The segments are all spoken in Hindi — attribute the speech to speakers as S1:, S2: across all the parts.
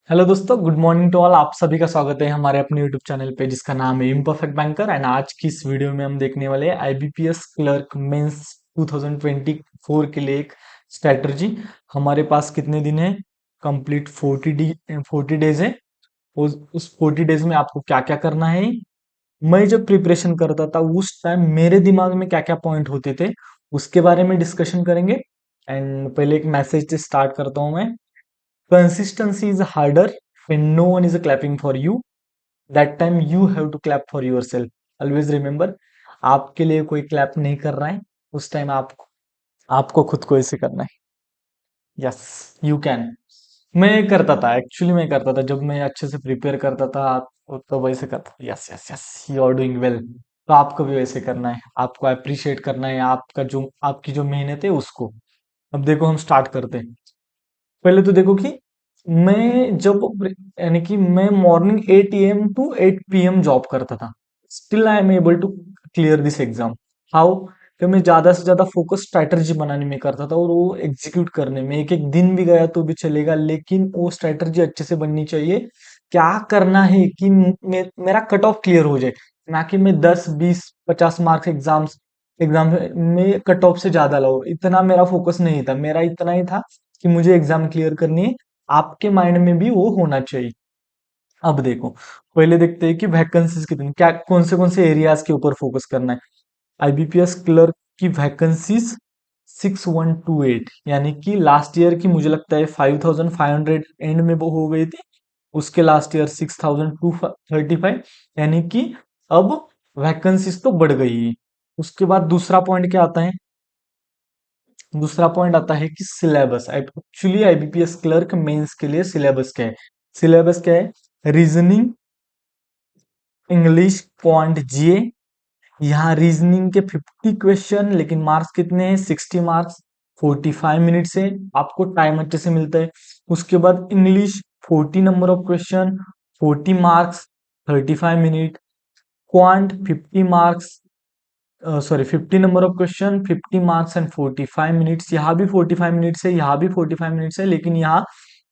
S1: हेलो दोस्तों, गुड मॉर्निंग टू ऑल। आप सभी का स्वागत है हमारे अपने यूट्यूब चैनल पे जिसका नाम है इम्परफेक्ट बैंकर। एंड आज की इस वीडियो में हम देखने वाले हैं आईबीपीएस क्लर्क मेंस 2024 के लिए एक स्ट्रेटजी। हमारे पास कितने दिन है? कंप्लीट 40 डेज है। उस 40 डेज में आपको क्या क्या करना है? मैं जब प्रिपरेशन करता था उस टाइम मेरे दिमाग में क्या क्या पॉइंट होते थे उसके बारे में डिस्कशन करेंगे। एंड पहले एक मैसेज से स्टार्ट करता हूं मैं। Consistency is harder when no one is clapping for you. That time you have to clap for yourself. Always remember, आपके लिए कोई क्लैप नहीं कर रहा है, उस टाइम आपको खुद को ऐसे करना है। Yes, you can. मैं करता था, एक्चुअली मैं करता था जब मैं अच्छे से प्रिपेयर करता था तो वैसे करता था। Yes yes yes, you are doing well. तो आपको भी वैसे करना है, आपको अप्रिशिएट करना है आपकी जो मेहनत है उसको। अब देखो हम स्टार्ट करते हैं। पहले तो देखो कि मैं जब यानी कि मैं morning 8 AM to 8 PM job करता था। Still I am able to clear this exam. How? कि मैं ज्यादा से ज्यादा फोकस स्ट्रैटेजी बनाने में करता था और वो एग्जीक्यूट करने में। एक एक दिन भी गया तो भी चलेगा, लेकिन वो स्ट्रैटेजी अच्छे से बननी चाहिए। क्या करना है कि मेरा कट ऑफ क्लियर हो जाए, ना कि मैं 10 20 50 मार्क्स एग्जाम में कट ऑफ से ज्यादा लाओ। इतना मेरा फोकस नहीं था, मेरा इतना ही था कि मुझे एग्जाम क्लियर करनी है। आपके माइंड में भी वो होना चाहिए। अब देखो, पहले देखते हैं कि वैकेंसीज कितनी, क्या कौन से एरियाज के ऊपर फोकस करना है। आईबीपीएस क्लर्क की वैकेंसीज 6128, यानी कि लास्ट ईयर की मुझे लगता है 5500 एंड में वो हो गई थी। उसके लास्ट ईयर 6235, यानी कि अब वैकेंसीज तो बढ़ गई है। उसके बाद दूसरा पॉइंट क्या आता है? दूसरा पॉइंट आता है कि syllabus. Actually IBPS clerk mains के लिए सिलेबस क्या है? सिलेबस क्या है? Reasoning, English, quant, GA. यहाँ रीजनिंग के 50 क्वेश्चन, लेकिन मार्क्स कितने हैं? 60 मार्क्स। 45 मिनट से आपको टाइम अच्छे से मिलता है। उसके बाद English 40 number of question, 40 marks, 35 minute. Quant 50 marks, sorry 50 number of question, 50 marks and 45 minutes. यहाँ भी 45 मिनट्स है, यहाँ भी 45 मिनट्स है, लेकिन यहाँ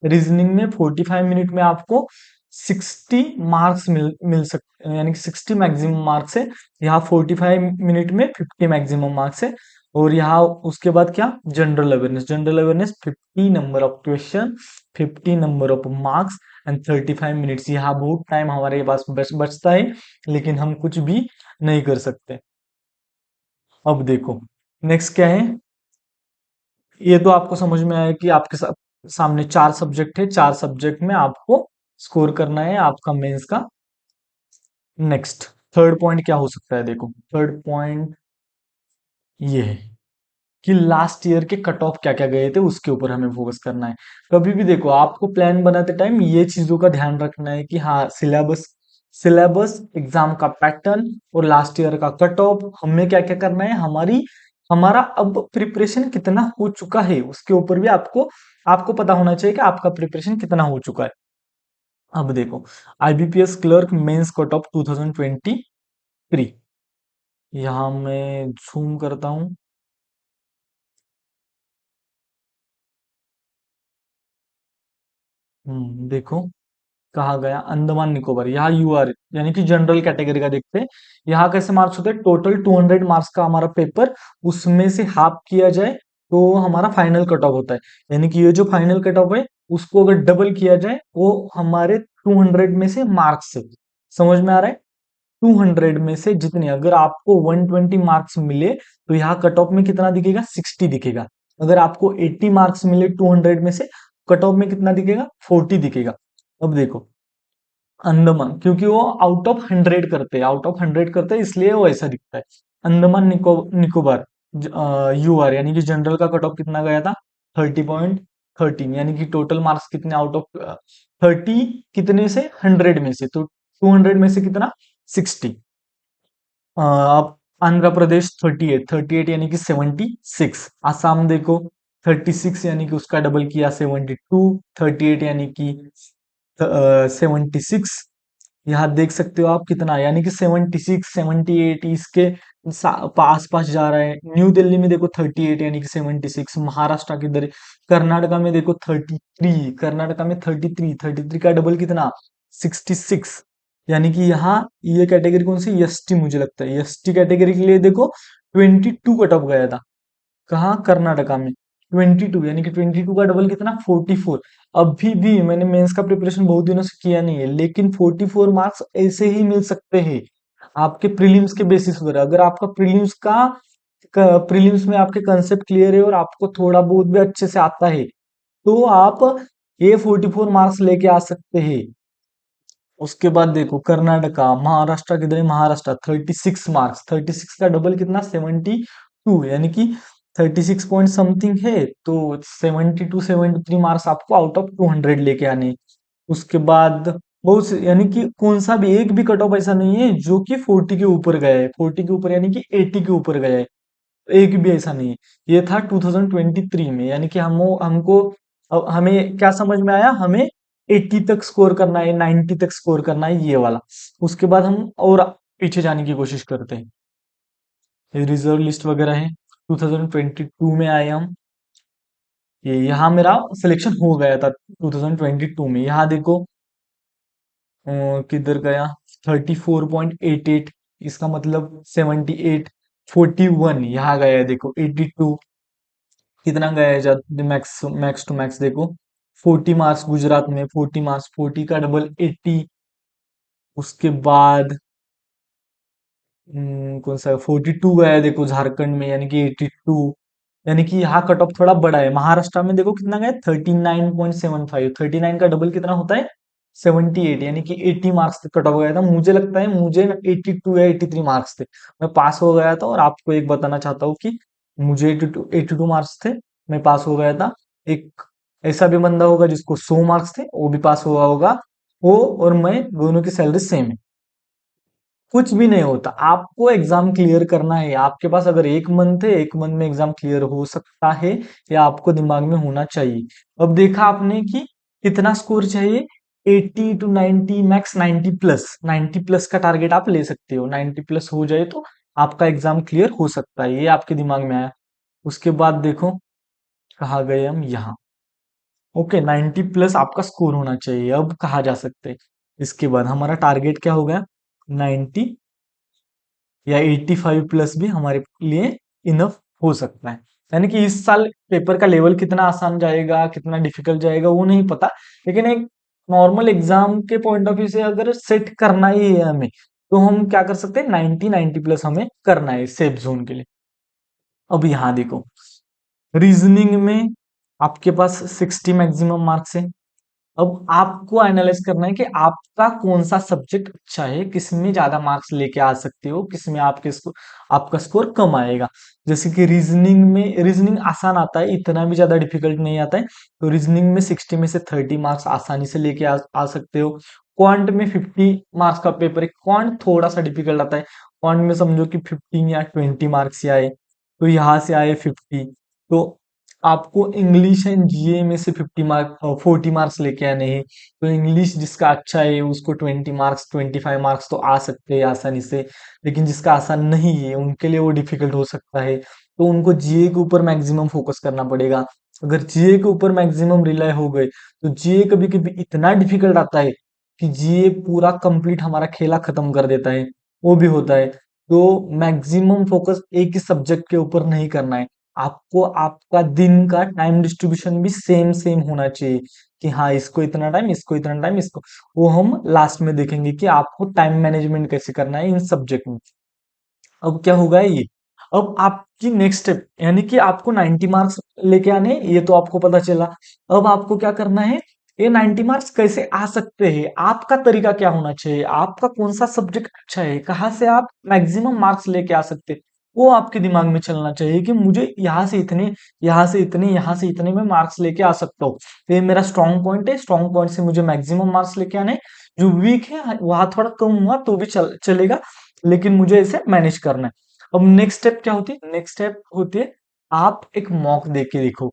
S1: रीजनिंग में 45 मिनट में आपको 60 मार्क्स मिल सकते हैं, यानी कि 60 मैक्सिमम मार्क्स है। यहाँ 45 मिनट में 50 मैक्सिमम मार्क्स है। और यहाँ उसके बाद क्या? General awareness 50 number of question, 50 number of marks and 35 minutes. यहाँ बहुत टाइम हमारे पास बचता है, लेकिन हम कुछ भी नहीं कर सकते। अब देखो नेक्स्ट क्या है। ये तो आपको समझ में आया कि आपके सामने 4 सब्जेक्ट है, 4 सब्जेक्ट में आपको स्कोर करना है आपका मेंस का। नेक्स्ट, थर्ड पॉइंट क्या हो सकता है? देखो थर्ड पॉइंट ये है कि लास्ट ईयर के कट ऑफ क्या क्या गए थे उसके ऊपर हमें फोकस करना है। कभी भी देखो, आपको प्लान बनाते टाइम ये चीजों का ध्यान रखना है कि हाँ, सिलेबस, एग्जाम का पैटर्न और लास्ट ईयर का कट ऑफ, हमें क्या क्या करना है, हमारा अब प्रिपरेशन कितना हो चुका है उसके ऊपर भी आपको आपको पता होना चाहिए कि आपका प्रिपरेशन कितना हो चुका है। अब देखो, IBPS clerk mains cut off 2023। यहां मैं जूम करता हूं। देखो कहा गया अंडमान निकोबार। यहाँ यूआर यानी कि जनरल कैटेगरी का देखते हैं। यहाँ कैसे मार्क्स होते हैं? टोटल 200 मार्क्स का हमारा पेपर, उसमें से हाफ किया जाए तो हमारा फाइनल कट ऑफ होता है। यानी कि ये जो फाइनल कट ऑफ है उसको अगर डबल किया जाए वो हमारे 200 में से मार्क्स से। समझ में आ रहा है? 200 में से जितने, अगर आपको 120 मार्क्स मिले तो यहाँ कट ऑफ में कितना दिखेगा? 60 दिखेगा। अगर आपको 80 मार्क्स मिले 200 में से, कट ऑफ में कितना दिखेगा? 40 दिखेगा। अब देखो अंडमान, क्योंकि वो आउट ऑफ 100 करते हैं, इसलिए वो ऐसा दिखता है। अंडमान निकोबार यूआर, यानी कि जनरल का कट ऑफ कितना गया था? 30.13, यानी कि टोटल मार्क्स कितने आउट ऑफ 30, कितने से? 100 में से, तो 200 में से कितना? 60। अब आंध्र प्रदेश 38 यानी कि 76। आसाम देखो 36, यानी कि उसका डबल किया 72। 38 यानी कि 76। यहाँ देख सकते हो आप कितना, यानी कि 76 78 इसके पास पास जा रहा है। न्यू दिल्ली में देखो 38 यानी कि 76, महाराष्ट्र के इधर, कर्नाटका में देखो 33, कर्नाटका में 33 का डबल कितना 66, यानी कि यहाँ ये कैटेगरी कौन सी, एसटी, मुझे लगता है एसटी कैटेगरी के लिए देखो 22 कट ऑफ गया था। कहाँ, कर्नाटका में 22, यानी कि 22 का डबल कितना 44। अभी भी मैंने मेंस का प्रिपरेशन बहुत दिनों से किया नहीं है, लेकिन 44 मार्क्स ऐसे ही मिल सकते हैं आपके प्रीलिम्स के बेसिस पर। अगर आपका प्रीलिम्स में आपके कंसेप्ट क्लियर है और आपको थोड़ा बहुत भी अच्छे से आता है, तो आप ये 44 मार्क्स लेके आ सकते हैं। उसके बाद देखो कर्नाटका, महाराष्ट्र किधर है, महाराष्ट्र 36 मार्क्स, 36 का डबल कितना 72, यानी कि 36 पॉइंट समथिंग है, तो 72 73 मार्क्स आपको आउट ऑफ 200 लेके आने हैं। उसके बाद यानी कि कौन सा भी एक भी कट ऑफ ऐसा नहीं है जो कि 40 के ऊपर गया है, 40 के ऊपर यानी कि 80 के ऊपर गया है, एक भी ऐसा नहीं है। ये था 2023 में, यानी कि हमको अब हमें क्या समझ में आया, हमें 80 तक स्कोर करना है, 90 तक स्कोर करना है, ये वाला। उसके बाद हम और पीछे जाने की कोशिश करते हैं। ये रिजर्व लिस्ट वगैरह है, 2022 में आए हम। ये यहाँ मेरा सिलेक्शन हो गया था 2022 में। यहाँ देखो किधर गया 34.88, इसका मतलब 78, 41 यहाँ गया है देखो 82, कितना गया है मैक्स मैक्स टू मैक्स देखो 40 मार्क्स गुजरात में, 40 मार्क्स, 40 का डबल 80। उसके बाद कौन सा 42 गया है देखो झारखंड में, यानी कि 82, यानी कि यहाँ कट ऑफ थोड़ा बड़ा है। महाराष्ट्र में देखो कितना गया 39.75, 39 का डबल कितना होता है 78, यानी कि 80 मार्क्स तक कट ऑफ गया था। मुझे लगता है मुझे 82 या 83 मार्क्स थे, मैं पास हो गया था। और आपको एक बताना चाहता हूँ कि मुझे 82 मार्क्स थे, मैं पास हो गया था। एक ऐसा भी बंदा होगा जिसको 100 मार्क्स थे, वो भी पास हुआ होगा। वो और मैं दोनों की सैलरी सेम है। कुछ भी नहीं होता, आपको एग्जाम क्लियर करना है। आपके पास अगर एक मंथ है, एक मंथ में एग्जाम क्लियर हो सकता है, या आपको दिमाग में होना चाहिए। अब देखा आपने कि कितना स्कोर चाहिए, 80 टू 90, मैक्स 90 प्लस, 90 प्लस का टारगेट आप ले सकते हो। 90 प्लस हो जाए तो आपका एग्जाम क्लियर हो सकता है, ये आपके दिमाग में आया। उसके बाद देखो कहाँ गए हम, यहाँ। ओके, 90 प्लस आपका स्कोर होना चाहिए। अब कहा जा सकते हैं, इसके बाद हमारा टारगेट क्या हो गया 90 या 85 प्लस भी हमारे लिए इनफ हो सकता है। यानी कि इस साल पेपर का लेवल कितना आसान जाएगा, कितना डिफिकल्ट जाएगा, वो नहीं पता। लेकिन एक नॉर्मल एग्जाम के पॉइंट ऑफ व्यू से अगर सेट करना ही है हमें, तो हम क्या कर सकते हैं, 90 प्लस हमें करना है सेफ जोन के लिए। अब यहाँ देखो, रीजनिंग में आपके पास 60 मैक्सिमम मार्क्स है। अब आपको एनालाइज करना है कि आपका कौन सा सब्जेक्ट अच्छा है, किसमें ज्यादा मार्क्स लेके आ सकते हो, किसमें आपका स्कोर कम आएगा। जैसे कि रीजनिंग आसान आता है, इतना भी ज्यादा डिफिकल्ट नहीं आता है। तो रीजनिंग में 60 में से 30 मार्क्स आसानी से लेके आ सकते हो। क्वांट में 50 मार्क्स का पेपर है, क्वांट थोड़ा सा डिफिकल्ट आता है। क्वांट में समझो कि 15 या 20 मार्क्स ही आए, तो यहाँ से आए 50। तो आपको इंग्लिश एंड जीए में से 40 मार्क्स लेके आने हैं। तो इंग्लिश जिसका अच्छा है उसको 20 मार्क्स 25 मार्क्स तो आ सकते हैं आसानी से। लेकिन जिसका आसान नहीं है उनके लिए वो डिफिकल्ट हो सकता है, तो उनको जीए के ऊपर मैक्सिमम फोकस करना पड़ेगा। अगर जीए के ऊपर मैक्सिमम रिलाय हो गए, तो जीए कभी कभी इतना डिफिकल्ट आता है कि जीए पूरा कंप्लीट हमारा खेला खत्म कर देता है, वो भी होता है। तो मैक्सिमम फोकस एक ही सब्जेक्ट के ऊपर नहीं करना है। आपको आपका दिन का टाइम डिस्ट्रीब्यूशन भी सेम सेम होना चाहिए, कि हाँ इसको इतना टाइम, इसको इतना टाइम, इसको। वो हम लास्ट में देखेंगे कि आपको टाइम मैनेजमेंट कैसे करना है इन सब्जेक्ट में। अब क्या होगा ये, अब आपकी नेक्स्ट स्टेप, यानी कि आपको 90 मार्क्स लेके आने हैं, ये तो आपको पता चला। अब आपको क्या करना है, ये 90 मार्क्स कैसे आ सकते हैं, आपका तरीका क्या होना चाहिए, आपका कौन सा सब्जेक्ट अच्छा है, कहाँ से आप मैक्सिमम मार्क्स लेके आ सकते हैं, वो आपके दिमाग में चलना चाहिए कि मुझे यहाँ से इतने, यहाँ से इतने, यहाँ से इतने में मार्क्स लेके आ सकता हूँ। तो ये मेरा स्ट्रॉन्ग पॉइंट है, स्ट्रॉन्ग पॉइंट से मुझे मैक्सिमम मार्क्स लेके आने हैं। जो वीक है वहां थोड़ा कम हुआ तो भी चलेगा, लेकिन मुझे इसे मैनेज करना है। अब नेक्स्ट स्टेप क्या होती है, नेक्स्ट स्टेप होती है आप एक मॉक दे के देखो,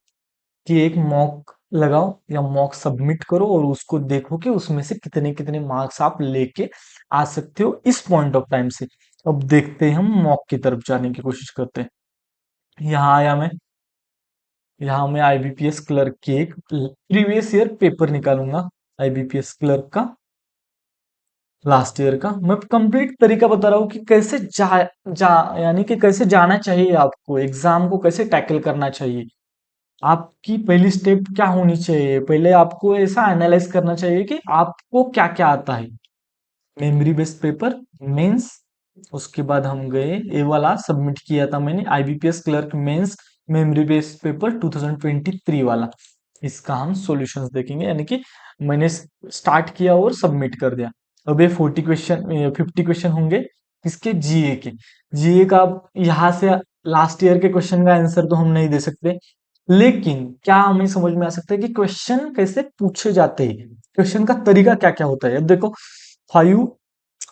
S1: कि एक मॉक लगाओ या मॉक सबमिट करो और उसको देखो कि उसमें से कितने कितने मार्क्स आप लेके आ सकते हो इस पॉइंट ऑफ टाइम से। अब देखते हैं, हम मॉक की तरफ जाने की कोशिश करते हैं। यहाँ आया मैं, यहाँ मैं आईबीपीएस क्लर्क की एक प्रीवियस ईयर पेपर निकालूंगा, आईबीपीएस क्लर्क का लास्ट ईयर का। मैं कंप्लीट तरीका बता रहा हूँ कि कैसे जा यानी कि कैसे जाना चाहिए, आपको एग्जाम को कैसे टैकल करना चाहिए। आपकी पहली स्टेप क्या होनी चाहिए, पहले आपको ऐसा एनालाइज करना चाहिए कि आपको क्या क्या आता है। मेमोरी बेस्ड पेपर, मेंस, उसके बाद हम गए, ये वाला सबमिट किया था मैंने, IBPS clerk mains memory based paper 2023 वाला। इसका हम सॉल्यूशंस देखेंगे, यानी कि मैंने स्टार्ट किया और सबमिट कर दिया। अब ये 50 क्वेश्चन होंगे किसके, जीए के। जीए का अब यहाँ से लास्ट ईयर के क्वेश्चन का आंसर तो हम नहीं दे सकते, लेकिन क्या हमें समझ में आ सकता है कि क्वेश्चन कैसे पूछे जाते हैं, क्वेश्चन का तरीका क्या क्या होता है। अब देखो, 5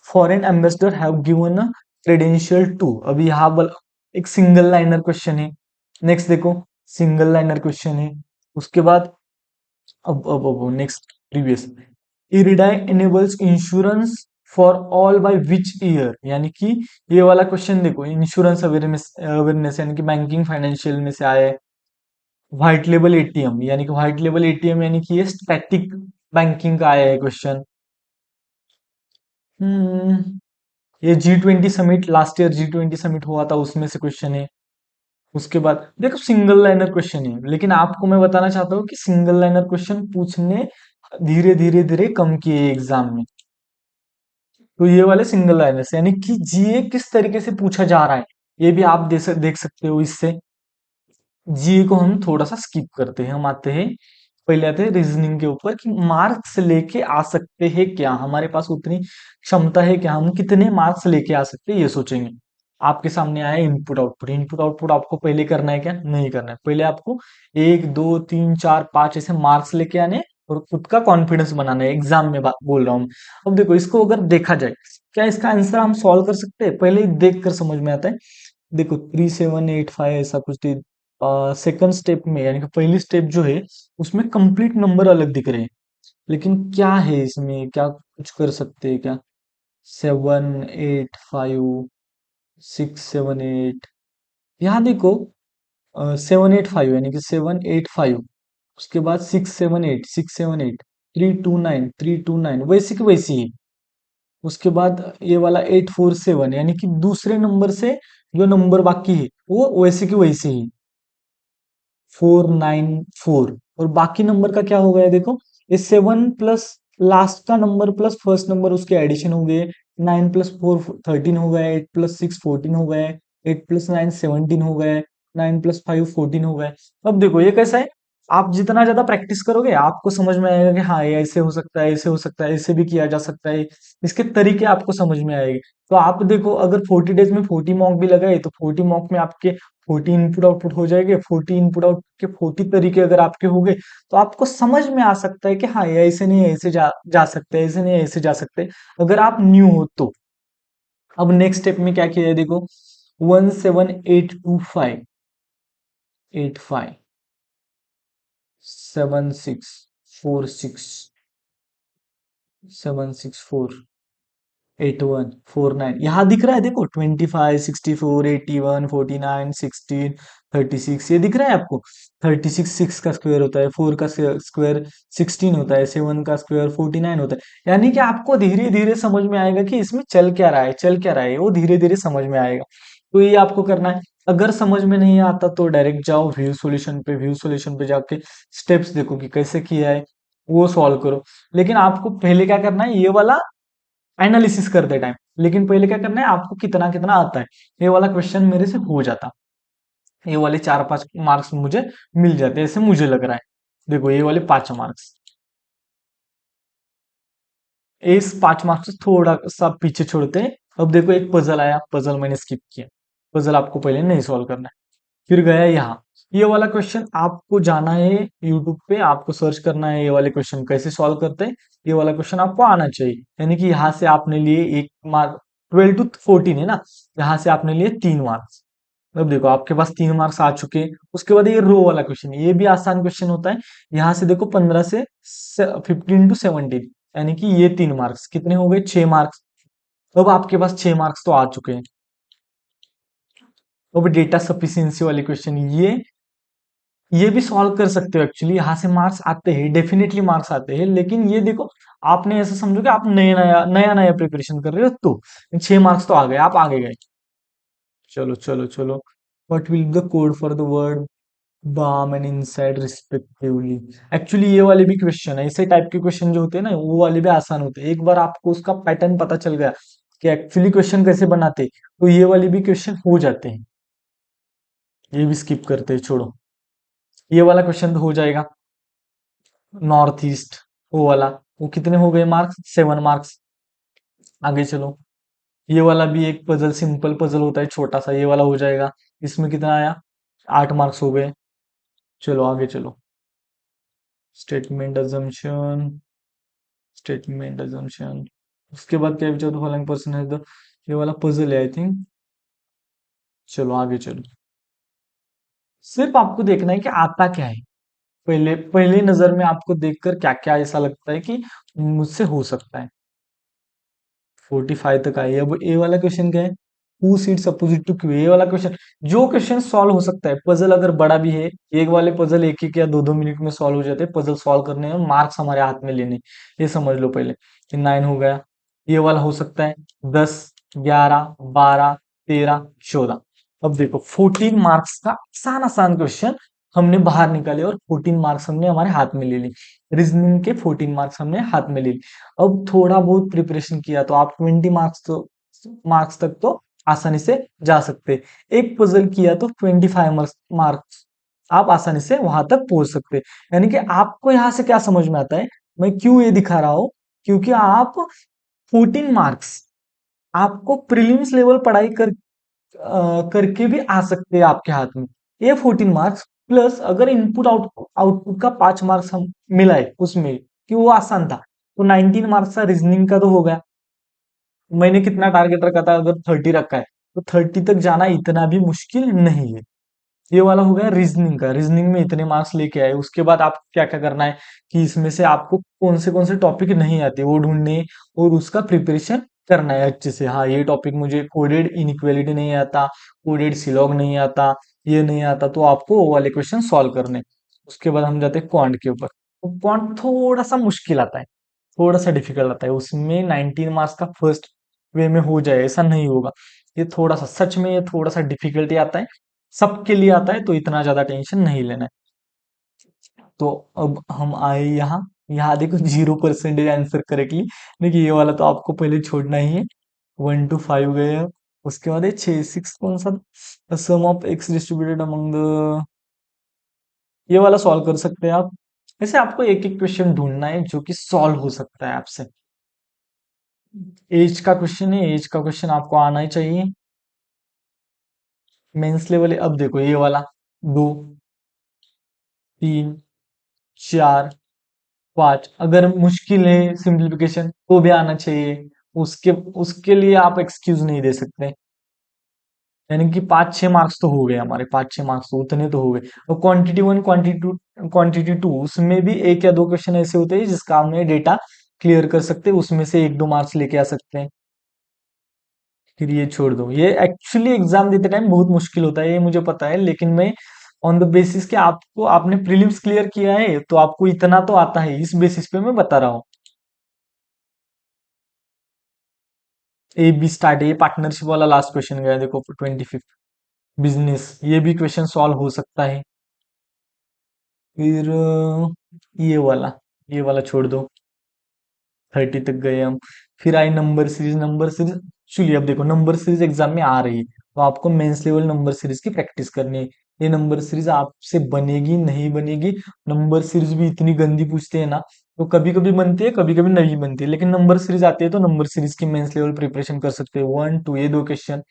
S1: foreign ambassador have given a credential to, अभी यहाँ एक सिंगल लाइनर क्वेश्चन है। नेक्स्ट देखो, सिंगल लाइनर क्वेश्चन है। उसके बाद अब next previous, IRDAI enables insurance for all by which year, यानी कि ये वाला क्वेश्चन देखो, इंश्योरेंस अवेयरनेस अवेयरनेस यानी कि बैंकिंग फाइनेंशियल में से आया है। व्हाइट लेबल एटीएम, यानी कि व्हाइट लेबल एटीएम यानी कि ये स्टैटिक बैंकिंग का आया है क्वेश्चन। हम्म ये G20 summit, last year G20 summit हुआ था, उसमें से क्वेश्चन है। उसके बाद देखो, सिंगल लाइनर क्वेश्चन है, लेकिन आपको मैं बताना चाहता हूँ कि सिंगल लाइनर क्वेश्चन पूछने धीरे धीरे धीरे कम किए एग्जाम में। तो ये वाले सिंगल लाइनर्स, यानी कि जीए किस तरीके से पूछा जा रहा है, ये भी आप देख सकते हो इससे। जीए को हम थोड़ा सा स्किप करते हैं, हम आते हैं, पहले आते हैं रीजनिंग के ऊपर कि मार्क्स लेके आ सकते हैं क्या, हमारे पास उतनी क्षमता है क्या, हम कितने मार्क्स लेके आ सकते हैं, ये सोचेंगे। आपके सामने आया इनपुट आउटपुट, इनपुट आउटपुट आपको पहले करना है क्या, नहीं करना है। पहले आपको 1 2 3 4 5 ऐसे मार्क्स लेके आने हैं और खुद का कॉन्फिडेंस बनाना है, एग्जाम में बोल रहा हूँ। अब देखो, इसको अगर देखा जाए, क्या इसका आंसर हम सॉल्व कर सकते हैं, पहले ही देख कर समझ में आता है। देखो 3785 ऐसा कुछ थी। सेकंड स्टेप में, यानी कि पहली स्टेप जो है, उसमें कंप्लीट नंबर अलग दिख रहे हैं, लेकिन क्या है इसमें, क्या कुछ कर सकते हैं क्या। 785 678, यहाँ देखो 785 यानी कि 785, उसके बाद 678 329 वैसी की वैसी है। उसके बाद ये वाला 847, यानी कि दूसरे नंबर से जो नंबर बाकी है वो वैसे की वैसे ही 494, और बाकी नंबर का क्या हो गया देखो, ये 7 प्लस लास्ट का नंबर प्लस फर्स्ट नंबर उसके एडिशन हो गए। 9 प्लस 4 13 हो गए, 8 प्लस 6 14 हो गए, 8 प्लस 9 17 हो गए, 9 प्लस 5 14 हो गए। अब देखो ये कैसा है, आप जितना ज्यादा प्रैक्टिस करोगे आपको समझ में आएगा कि हाँ, ये ऐसे हो सकता है, ऐसे हो सकता है, ऐसे भी किया जा सकता है, इसके तरीके आपको समझ में आएंगे। तो आप देखो, अगर 40 डेज में 40 मॉक भी लगाए तो 40 मॉक में आपके 40 इनपुट आउटपुट हो जाएंगे, 40 इनपुट आउटपुट के 40 तरीके अगर आपके हो गए, तो आपको समझ में आ सकता है कि हाँ, ये ऐसे नहीं ऐसे जा सकते हैं, ऐसे नहीं ऐसे जा सकते, अगर आप न्यू हो तो। अब नेक्स्ट स्टेप में क्या किया है देखो, 17825 85 7646 7648 1 यहाँ दिख रहा है देखो, 25 64 81 49 16 36, ये दिख रहा है आपको। 36 6 का स्क्वायर होता है, 4 का स्क्वायर 16 होता है, 7 का स्क्वायर 49 होता है। यानी कि आपको धीरे धीरे समझ में आएगा कि इसमें चल क्या रहा है, चल क्या रहा है, वो धीरे धीरे समझ में आएगा। तो ये आपको करना है। अगर समझ में नहीं आता तो डायरेक्ट जाओ व्यू सॉल्यूशन पे, व्यू सॉल्यूशन पे जाके स्टेप्स देखो कि कैसे किया है, वो सॉल्व करो। लेकिन आपको पहले क्या करना है, ये वाला एनालिसिस करते टाइम, लेकिन पहले क्या करना है, आपको कितना कितना आता है, ये वाला क्वेश्चन मेरे से हो जाता, ये वाले 4 5 मार्क्स मुझे मिल जाते, ऐसे मुझे लग रहा है। देखो ये वाले 5 मार्क्स, इस 5 मार्क्स से थोड़ा सा पीछे छोड़ते हैं। अब देखो एक पजल आया, पजल मैंने स्किप किया, पजल आपको पहले नहीं सॉल्व करना है। फिर गया यहाँ, ये वाला क्वेश्चन आपको जाना है यूट्यूब पे, आपको सर्च करना है ये वाले क्वेश्चन कैसे सॉल्व करते हैं, ये वाला क्वेश्चन आपको आना चाहिए। यानी कि यहाँ से आपने लिए 1 मार्क, 12 to 14 है ना, यहाँ से आपने लिए 3 मार्क्स। अब देखो आपके पास 3 मार्क्स आ चुके हैं। उसके बाद ये रो वाला क्वेश्चन, ये भी आसान क्वेश्चन होता है। यहाँ से देखो 15 से 15 to 17, यानी कि ये 3 मार्क्स कितने हो गए, 6 मार्क्स। अब आपके पास 6 मार्क्स तो आ चुके हैं। अब डेटा सफिशिएंसी वाले क्वेश्चन, ये भी सॉल्व कर सकते हो एक्चुअली। यहाँ से मार्क्स आते हैं, डेफिनेटली मार्क्स आते हैं, लेकिन ये देखो आपने ऐसा समझो कि आप नया नया नया प्रिपरेशन कर रहे हो, तो 6 मार्क्स तो आ गए, आप आगे गए। चलो चलो चलो, what will the code for the word bam and inside respectively. Actually ये वाले भी क्वेश्चन है, इसे टाइप के क्वेश्चन जो होते हैं ना, वो वाले भी आसान होते हैं। एक बार आपको उसका पैटर्न पता चल गया कि एक्चुअली क्वेश्चन कैसे बनाते, तो ये वाले भी क्वेश्चन हो जाते हैं। ये भी स्किप करते हैं, छोड़ो। ये वाला क्वेश्चन तो हो जाएगा, नॉर्थ ईस्ट, वो वाला। वो कितने हो गए मार्क्स, 7 मार्क्स। आगे चलो, ये वाला भी एक पजल, सिंपल पजल होता है छोटा सा, ये वाला हो जाएगा। इसमें कितना आया, 8 मार्क्स हो गए। चलो आगे चलो, स्टेटमेंट अजम्पशन, स्टेटमेंट अजम्पशन। उसके बाद क्या बचा, तो फॉलोइंग पर्सन है, तो ये वाला पजल है आई थिंक। चलो आगे चलो, सिर्फ आपको देखना है कि आता क्या है। पहले पहली नजर में आपको देखकर क्या क्या ऐसा लगता है कि मुझसे हो सकता है। 45 तक आई। अब ए वाला क्वेश्चन क्या है, who sits opposite to Q, ये वाला क्वेश्चन, जो क्वेश्चन सॉल्व हो सकता है। पजल अगर बड़ा भी है, एक वाले पजल एक एक या दो दो मिनट में सॉल्व हो जाते हैं। पजल सॉल्व करने में मार्क्स हमारे हाथ में लेने, ये समझ लो पहले कि 9 हो गया। ये वाला हो सकता है 10, 11, 12, 13, 14। अब देखो 14 मार्क्स का आसान आसान क्वेश्चन हमने बाहर निकाले, और 14 मार्क्स हमने हमारे हाथ में ले ली। रीजनिंग के 14 मार्क्स हमने हाथ में ले ली। अब थोड़ा बहुत प्रिपरेशन किया तो आप 20 मार्क्स तक तो आसानी से जा सकते हैं। एक पजल किया तो 25 मार्क्स आप आसानी से वहां तक पहुंच सकते हैं। यानी कि आपको यहाँ से क्या समझ में आता है, मैं क्यों ये दिखा रहा हूं, क्योंकि आप 14 मार्क्स आपको प्रीलिम्स लेवल पढ़ाई करके भी आ सकते हैं आपके हाथ में। ये 14 मार्क्स प्लस अगर इनपुट आउटपुट आउटपुट का 5 मार्क्स हम मिलाए उसमें, कि वो आसान था, तो 19 मार्क्स का रीजनिंग का तो हो गया। मैंने कितना टारगेट रखा था, अगर 30 रखा है, तो 30 तक जाना इतना भी मुश्किल नहीं है। ये वाला हो गया रीजनिंग का, रीजनिंग में इतने मार्क्स लेके आए। उसके बाद आप क्या क्या करना है कि इसमें से आपको कौन से टॉपिक नहीं आते वो ढूंढने, और उसका प्रिपरेशन करना है अच्छे से। हाँ, ये टॉपिक मुझे कोडेड इनइक्वालिटी नहीं आता, कोडेड सिलॉग नहीं आता, ये नहीं आता, तो आपको वो वाले क्वेश्चन सॉल्व करने। उसके बाद हम जाते हैं क्वांट के ऊपर। तो क्वांट थोड़ा सा मुश्किल आता है, थोड़ा सा डिफिकल्ट आता है। उसमें 19 मार्क्स का फर्स्ट वे में हो जाए ऐसा नहीं होगा। ये थोड़ा सा, सच में ये थोड़ा सा डिफिकल्टी आता है, सबके लिए आता है, तो इतना ज्यादा टेंशन नहीं लेना है। तो अब हम आए यहाँ, यहाँ देखो 0% आंसर करेक्टली। देखिए ये वाला तो आपको पहले छोड़ना ही है, 1 to 5 गए हैं। उसके बाद ये 6 6 कौन सा, sum of X distributed among the, ये वाला सॉल्व कर सकते हैं आप। ऐसे आपको एक एक क्वेश्चन ढूंढना है जो कि सॉल्व हो सकता है आपसे। एज का क्वेश्चन है, एज का क्वेश्चन आपको आना ही चाहिए, मेंस लेवल है। अब देखो ये वाला, 2, 3, 4, 5, अगर मुश्किल है सिंप्लीफिकेशन तो भी आना चाहिए। उसके उसके लिए आप एक्सक्यूज नहीं दे सकते। यानी कि 5 6 मार्क्स तो हो गए हमारे, 5 6 मार्क्स तो उतने तो हो गए। और क्वांटिटी 1, क्वांटिटी 2, उसमें भी एक या दो क्वेश्चन ऐसे होते हैं जिसका हमने डेटा क्लियर कर सकते हैं, उसमें से 1 2 मार्क्स लेके आ सकते हैं। फिर ये छोड़ दो, ये एक्चुअली एग्जाम देते टाइम बहुत मुश्किल होता है, ये मुझे पता है, लेकिन मैं ऑन द बेसिस के आपको, आपने प्रीलिम्स क्लियर किया है तो आपको इतना तो आता है, इस बेसिस पे मैं बता रहा हूँ। ए बी स्टार्ट है, ये पार्टनरशिप वाला लास्ट क्वेश्चन गया देखो, 25। बिजनेस, ये भी क्वेश्चन सॉल्व हो सकता है। फिर ये वाला छोड़ दो, 30 तक गए हम। फिर आई नंबर सीरीज, नंबर सीरीज चलिए, अब देखो नंबर सीरीज एग्जाम में आ रही है, तो आपको मेंस लेवल नंबर सीरीज की प्रैक्टिस करनी है। ये नंबर सीरीज आपसे बनेगी नहीं बनेगी, नंबर सीरीज भी इतनी गंदी पूछते हैं ना, तो कभी कभी बनती है, कभी कभी नहीं बनती है, लेकिन नंबर सीरीज आती है तो नंबर सीरीज की मेंस लेवल प्रिपरेशन कर सकते हैं। 1 2, ये दो क्वेश्चन।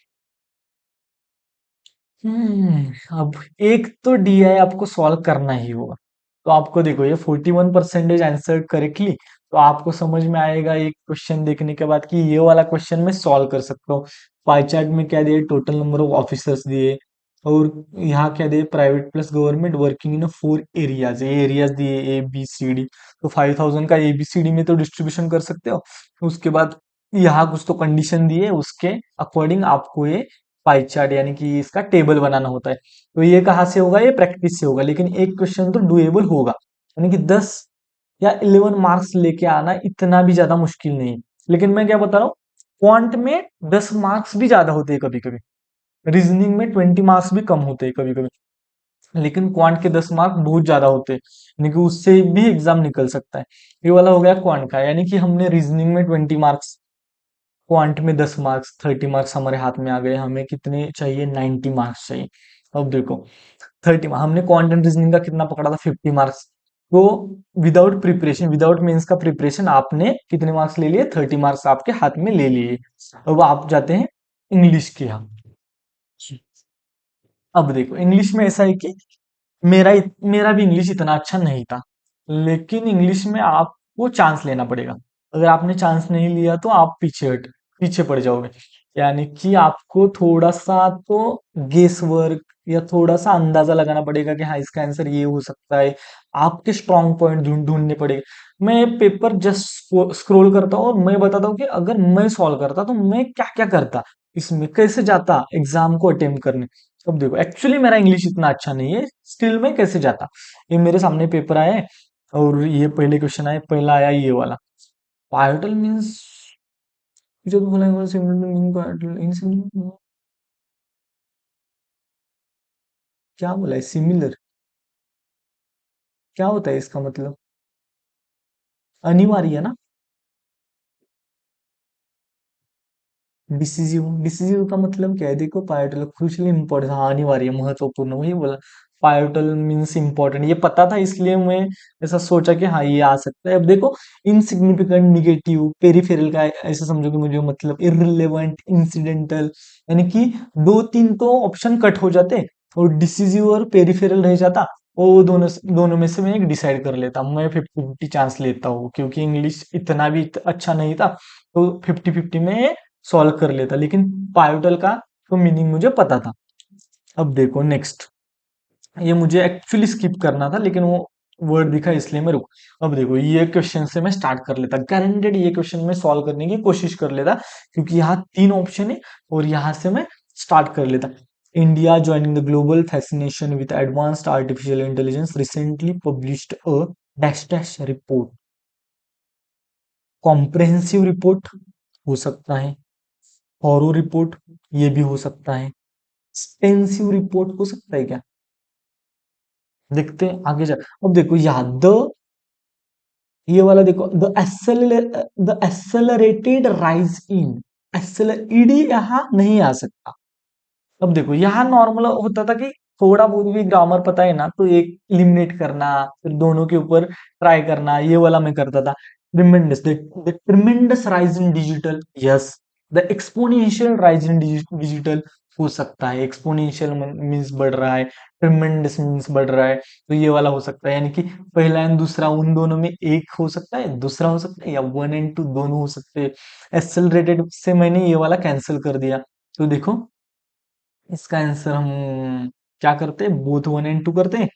S1: अब एक तो डीआई आपको सॉल्व करना ही होगा। तो आपको देखो ये 41% आंसर करेक्टली, तो आपको समझ में आएगा एक क्वेश्चन देखने के बाद कि ये वाला क्वेश्चन मैं सॉल्व कर सकता हूँ। पाई चार्ट में क्या दिए, टोटल नंबर ऑफ ऑफिसर्स दिए, और यहाँ क्या दिए, private plus government working in 4 areas, ये एरियाज दिए ABCD। तो 5,000 का ABCD में तो डिस्ट्रीब्यूशन कर सकते हो। उसके बाद यहाँ कुछ तो कंडीशन दिए, उसके अकॉर्डिंग आपको ये पाई चार्ट यानी कि इसका टेबल बनाना होता है। तो ये कहाँ से होगा, ये प्रैक्टिस से होगा, लेकिन एक क्वेश्चन तो डुएबल होगा, यानी कि 10 या 11 मार्क्स लेके आना इतना भी ज्यादा मुश्किल नहीं। लेकिन मैं क्या बता रहा हूँ, क्वांट में 10 मार्क्स भी ज्यादा होते हैं कभी कभी, रीजनिंग में 20 मार्क्स भी कम होते हैं कभी कभी, लेकिन क्वांट के 10 मार्क बहुत ज्यादा होते हैं, यानी कि उससे भी एग्जाम निकल सकता है। ये वाला हो गया क्वांट का, यानी कि हमने रीजनिंग में 20 मार्क्स, क्वांट में 10 मार्क्स, 30 मार्क्स हमारे हाथ में आ गए। हमें कितने चाहिए, 90 मार्क्स चाहिए। अब देखो 30, हमने क्वांट एंड रीजनिंग का कितना पकड़ा था, 50 मार्क्स। तो विदाउट प्रिपरेशन, विदाउट मेंस का प्रिपरेशन आपने कितने मार्क्स ले लिए, 30 मार्क्स आपके हाथ में ले लिए। अब आप जाते हैं इंग्लिश के यहाँ। अब देखो इंग्लिश में ऐसा है कि मेरा भी इंग्लिश इतना अच्छा नहीं था, लेकिन इंग्लिश में आपको चांस लेना पड़ेगा। अगर आपने चांस नहीं लिया तो आप पीछे पड़ जाओगे। यानी कि आपको थोड़ा सा तो गेस वर्क या थोड़ा सा अंदाजा लगाना पड़ेगा कि हाँ इसका आंसर ये हो सकता है। आपके स्ट्रॉन्ग पॉइंट ढूंढने पड़ेगा। मैं पेपर जस्ट स्क्रॉल करता हूँ और मैं बताता हूँ कि अगर मैं सॉल्व करता तो मैं क्या क्या करता, इसमें कैसे जाता एग्जाम को अटेम्प्ट करने। अब देखो एक्चुअली मेरा इंग्लिश इतना अच्छा नहीं है, स्टिल में कैसे जाता। ये मेरे सामने पेपर आया है और ये पहले क्वेश्चन आया, पहला आया ये वाला, पायोटल मीन्स, जो बोला है सिमिलर मीनिंग पायोटल इन सिमिलर, क्या बोला है सिमिलर, क्या होता है इसका मतलब, अनिवार्य है ना। डिसिजिव, डिसिजिव का मतलब क्या है, देखो पायोटल क्रूशली इंपॉर्टेंट, हाँ अनिवार्य महत्वपूर्ण, वही बोला। पायोटल मीन्स इंपॉर्टेंट, ये पता था इसलिए मैं ऐसा सोचा कि हाँ ये आ सकता है। अब देखो इनसिग्निफिकेंट, निगेटिव, पेरिफेरल का ऐसा समझो कि मुझे मतलब इररिलेवेंट, इंसिडेंटल, यानी कि 2-3 तो ऑप्शन कट हो जाते और डिसिजिव और पेरिफेरल रह जाता। वो दोनों दोनों में से मैं एक डिसाइड कर लेता, मैं 50-50 चांस लेता हूँ, क्योंकि इंग्लिश इतना भी अच्छा नहीं था। तो 50-50 में सॉल्व कर लेता, लेकिन पायोटल का तो मीनिंग मुझे पता था। अब देखो नेक्स्ट, ये मुझे एक्चुअली स्किप करना था लेकिन वो वर्ड दिखा इसलिए मैं रुक। अब देखो ये क्वेश्चन से मैं स्टार्ट कर लेता, गारंटेड ये क्वेश्चन मैं सॉल्व करने की कोशिश कर लेता, क्योंकि यहाँ 3 ऑप्शन है और यहाँ से मैं स्टार्ट कर लेता। India joining the global fascination with advanced artificial intelligence recently published a dash dash report. Comprehensive report हो सकता है, हॉरो रिपोर्ट ये भी हो सकता है, एक्सपेंसिव रिपोर्ट हो सकता है क्या, देखते हैं आगे जा। अब देखो यहाँ द, ये वाला देखो, the accelerated rise in, ED यहाँ नहीं आ सकता। अब देखो यहाँ नॉर्मल होता था कि थोड़ा बहुत भी ग्रामर पता है ना तो एक इलिमिनेट करना, फिर दोनों के ऊपर ट्राई करना, ये वाला मैं करता था। Tremendous, the tremendous rise in digital, yes. The exponential rise in digital हो सकता है, एक्सपोनेंशियल मीन्स बढ़ रहा है, ट्रिमेंडस मीन्स बढ़ रहा है, तो ये वाला हो सकता है। यानी कि पहला एंड दूसरा उन दोनों में एक हो सकता है, दूसरा हो सकता है, या 1 और 2 दोनों हो सकते हैं। एक्सेलरेटेड से मैंने ये वाला कैंसिल कर दिया। तो देखो इसका आंसर हम क्या करते हैं, बोथ 1 और 2 करते हैं।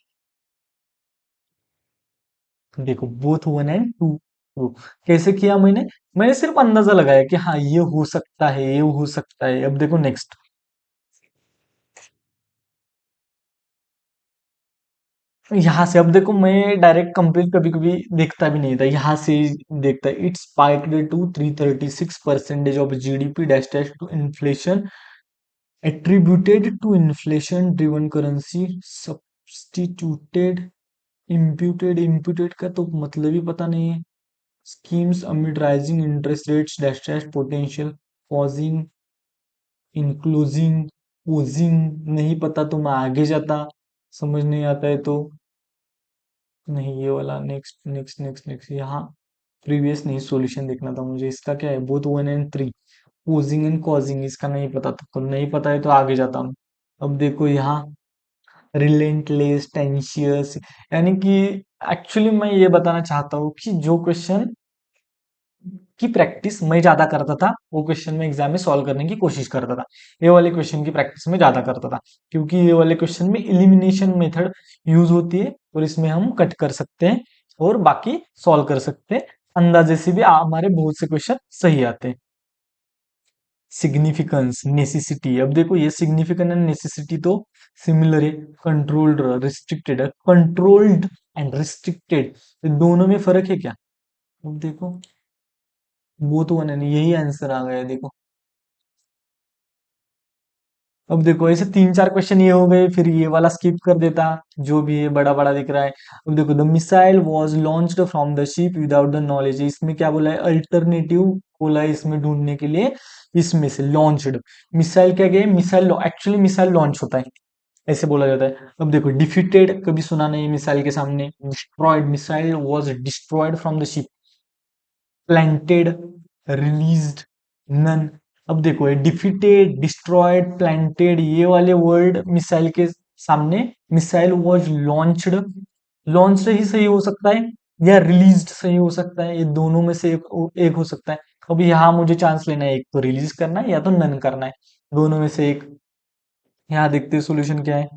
S1: देखो बोथ 1 और 2, कैसे किया मैंने, मैंने सिर्फ अंदाजा लगाया कि हाँ ये हो सकता है, ये हो सकता है। अब देखो नेक्स्ट, यहाँ से अब देखो मैं डायरेक्ट कंप्लीट कभी कभी देखता भी नहीं था, यहाँ से ही देखता, it's spiked to 336% of GDP dash dash to inflation, attributed to inflation driven currency substituted, imputed का तो मतलब ही पता नहीं है। schemes amid rising interest rates dash dash potential causing inclosing posing, नहीं पता तो मैं आगे जाता, समझ नहीं आता है तो नहीं। ये वाला नेक्स्ट नेक्स्ट नेक्स्ट नेक्स्ट, यहाँ प्रीवियस नहीं, सॉल्यूशन देखना था मुझे। इसका क्या है, बोथ 1 और 3, पोजिंग एंड कॉजिंग, इसका नहीं पता था, तो नहीं पता है तो आगे जाता हूँ। अब देखो यहाँ रिलेंटलेस, टेंशियस, यानी कि एक्चुअली मैं ये बताना चाहता हूँ कि जो क्वेश्चन की प्रैक्टिस मैं ज्यादा करता था, वो क्वेश्चन में एग्जाम में सॉल्व करने की कोशिश करता था। ये वाले क्वेश्चन की प्रैक्टिस में ज्यादा करता था, क्योंकि ये वाले क्वेश्चन में इलिमिनेशन मेथड यूज होती है और इसमें हम कट कर सकते हैं और बाकी सॉल्व कर सकते हैं। अंदाजे से भी हमारे बहुत से क्वेश्चन सही आते हैं। सिग्निफिकेंस, नेसेसिटी, अब देखो ये सिग्निफिकेंट एंड नेसेसिटी तो सिमिलर है। Controlled, restricted, controlled and restricted, दोनों में फर्क है क्या? अब देखो वो तो वन है, यही आंसर आ गया देखो। अब देखो ऐसे तीन चार क्वेश्चन ये हो गए, फिर ये वाला स्किप कर देता, जो भी है बड़ा बड़ा दिख रहा है। अब देखो, the missile was launched from the ship without the knowledge, इसमें क्या बोला है? अल्टरनेटिव बोला है इसमें ढूंढने के लिए। इसमें से लॉन्च्ड, मिसाइल क्या गया? मिसाइल, एक्चुअली मिसाइल लॉन्च होता है, ऐसे बोला जाता है। अब देखो, डिफीटेड कभी सुना नहीं मिसाइल के सामने। Destroyed, missile was destroyed from the ship. Planted, released, none. अब देखो ये डिफीटेड, डिस्ट्रॉयड, प्लांटेड, ये वाले वर्ड मिसाइल के सामने। मिसाइल वॉज लॉन्च्ड, लॉन्च्ड ही सही हो सकता है या रिलीज्ड सही हो सकता है, ये दोनों में से एक हो सकता है। अब यहाँ मुझे चांस लेना है, एक तो रिलीज करना है या तो नन करना है, दोनों में से एक। यहाँ देखते हैं सोल्यूशन क्या है।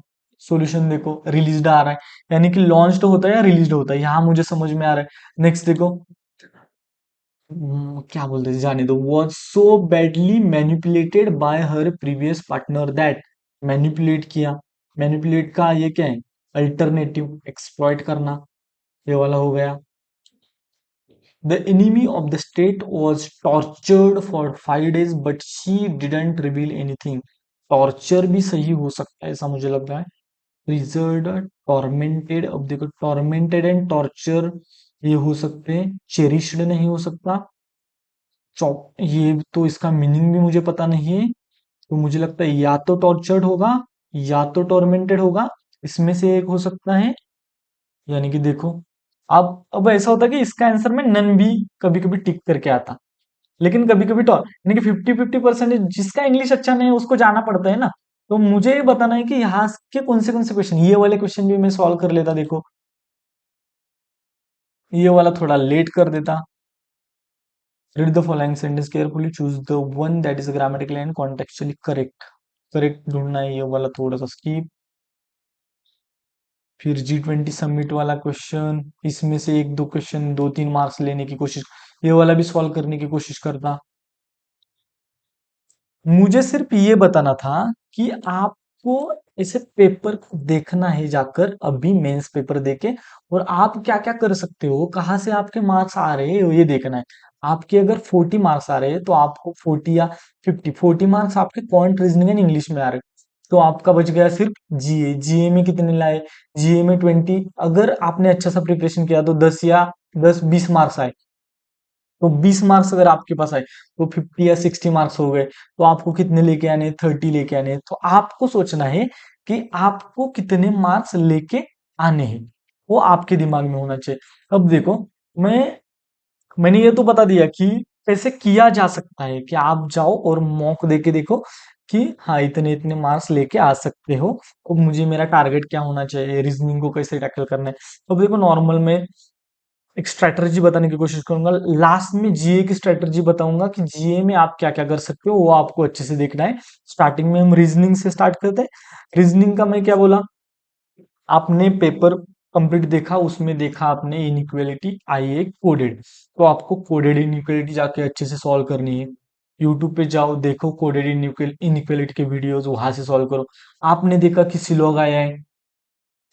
S1: सोल्यूशन देखो, रिलीज्ड आ रहा है, यानी कि लॉन्च्ड होता है या रिलीज्ड होता है, यहाँ मुझे समझ में आ रहा है। नेक्स्ट देखो, क्या बोलते हैं जाने दो। Was so badly manipulated bye her previous partner that, manipulate किया। मैनिपुलेट का ये क्या है? अल्टरनेटिव, एक्सप्लॉइट करना, ये वाला हो गया। The enemy of the state was tortured for 5 days but she didn't reveal anything, torture भी सही हो सकता है ऐसा मुझे लग रहा है। रिजर्ड, टॉर्मेंटेड, अब देखो टॉर्मेंटेड एंड टॉर्चर ये हो सकते हैं, चेरिश्ड नहीं हो सकता। ये तो इसका मीनिंग भी मुझे पता नहीं है, तो मुझे लगता है या तो टॉर्चर्ड होगा या तो टॉर्मेंटेड होगा, इसमें से एक हो सकता है। यानी कि देखो, अब ऐसा होता है कि इसका आंसर में नन भी कभी कभी टिक करके आता, लेकिन कभी कभी टॉर, यानी कि 50-50% जिसका इंग्लिश अच्छा नहीं है उसको जाना पड़ता है ना। तो मुझे ये बताना है कि यहाँ के कौन से क्वेश्चन, ये वाले क्वेश्चन भी मैं सॉल्व कर लेता देखो, ये वाला थोड़ा लेट कर देता। Read the following sentence carefully. Choose the one that is grammatically and contextually correct. Correct ढूंढना है, ये वाला थोड़ा सा स्किप। फिर G20 समिट वाला क्वेश्चन, इसमें से एक दो क्वेश्चन 2-3 मार्क्स लेने की कोशिश, ये वाला भी सॉल्व करने की कोशिश करता। मुझे सिर्फ ये बताना था कि आपको ऐसे पेपर को देखना है जाकर, अभी मेंस पेपर देके, और आप क्या क्या कर सकते हो, कहाँ से आपके मार्क्स आ रहे हैं ये देखना है। आपके अगर 40 मार्क्स आ रहे हैं तो आपको 40 या 50, 40 मार्क्स आपके क्वांट, रीजनिंग एंड इंग्लिश में आ रहे हैं, तो आपका बच गया सिर्फ जीए। जीए में कितने लाए? जीए में 20, अगर आपने अच्छा सा प्रिपरेशन किया तो 10 या 10-20 मार्क्स आए। तो 20 मार्क्स अगर आपके पास आए तो 50 या 60 मार्क्स हो गए, तो आपको कितने लेके आने? 30 लेके आने हैं। तो आपको सोचना है कि आपको कितने मार्क्स लेके आने हैं, वो आपके दिमाग में होना चाहिए। अब देखो, मैं मैंने ये तो बता दिया कि कैसे किया जा सकता है, कि आप जाओ और मॉक दे के देखो कि हाँ इतने इतने मार्क्स लेके आ सकते हो। अब मुझे मेरा टारगेट क्या होना चाहिए, रीजनिंग को कैसे टैकल करना है। अब देखो, नॉर्मल में एक स्ट्रेटजी बताने की कोशिश करूंगा, लास्ट में जीए की स्ट्रेटजी बताऊंगा कि जीए में आप क्या क्या कर सकते हो, वो आपको अच्छे से देखना है। स्टार्टिंग में हम रीजनिंग से स्टार्ट करते हैं। रीजनिंग का मैं क्या बोला, आपने पेपर कंप्लीट देखा, उसमें देखा आपने इनइक्वालिटी आई है कोडेड, तो आपको कोडेड इनइक्वालिटी जाके अच्छे से सॉल्व करनी है। यूट्यूब पे जाओ, देखो कोडेड इनइक्वालिटी के वीडियोस, वहां से सॉल्व करो। आपने देखा कि सिलॉग आया है,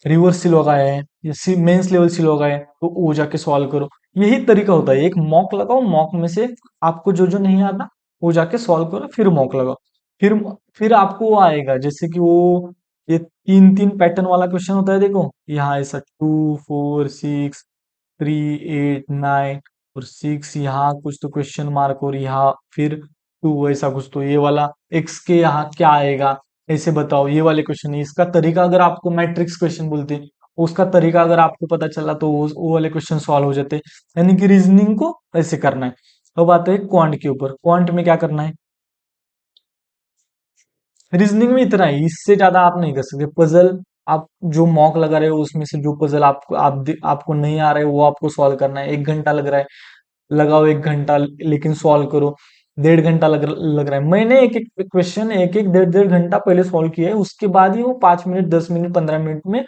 S1: रिवर्स सिलॉग आया है, या मेंस लेवल सिलॉग आया है, तो वो जाके सॉल्व करो। यही तरीका होता है, एक मॉक लगाओ, मॉक में से आपको जो जो नहीं आता वो जाके सॉल्व करो, फिर मॉक लगाओ। फिर फिर आपको वो आएगा, जैसे कि वो ये 3-3 पैटर्न वाला क्वेश्चन होता है देखो, यहाँ ऐसा 2, 4, 6, 3, 8, 9 और 6, यहाँ कुछ तो क्वेश्चन मार्क, और यहाँ फिर 2, ऐसा कुछ, तो ये वाला एक्स के यहाँ क्या आएगा, ऐसे बताओ, ये वाले क्वेश्चन है। इसका तरीका, अगर आपको मैट्रिक्स क्वेश्चन बोलते हैं, उसका तरीका अगर आपको पता चला तो वो वाले क्वेश्चन सॉल्व हो जाते हैं। यानी कि रीजनिंग को ऐसे करना है। अब आते हैं क्वांट के ऊपर, क्वांट में क्या करना है? रीजनिंग में इतना ही, इससे ज्यादा आप नहीं कर सकते। पजल, आप जो मॉक लगा रहे हो उसमें से जो पजल आपको नहीं आ रहे वो आपको सॉल्व करना है, 1 घंटा लग रहा है। लगाओ 1 घंटा लेकिन सॉल्व करो 1.5 घंटा लग रहा है। मैंने एक एक क्वेश्चन एक एक 1.5 घंटा पहले सॉल्व किया है, उसके बाद ही वो 5 मिनट 10 मिनट 15 मिनट में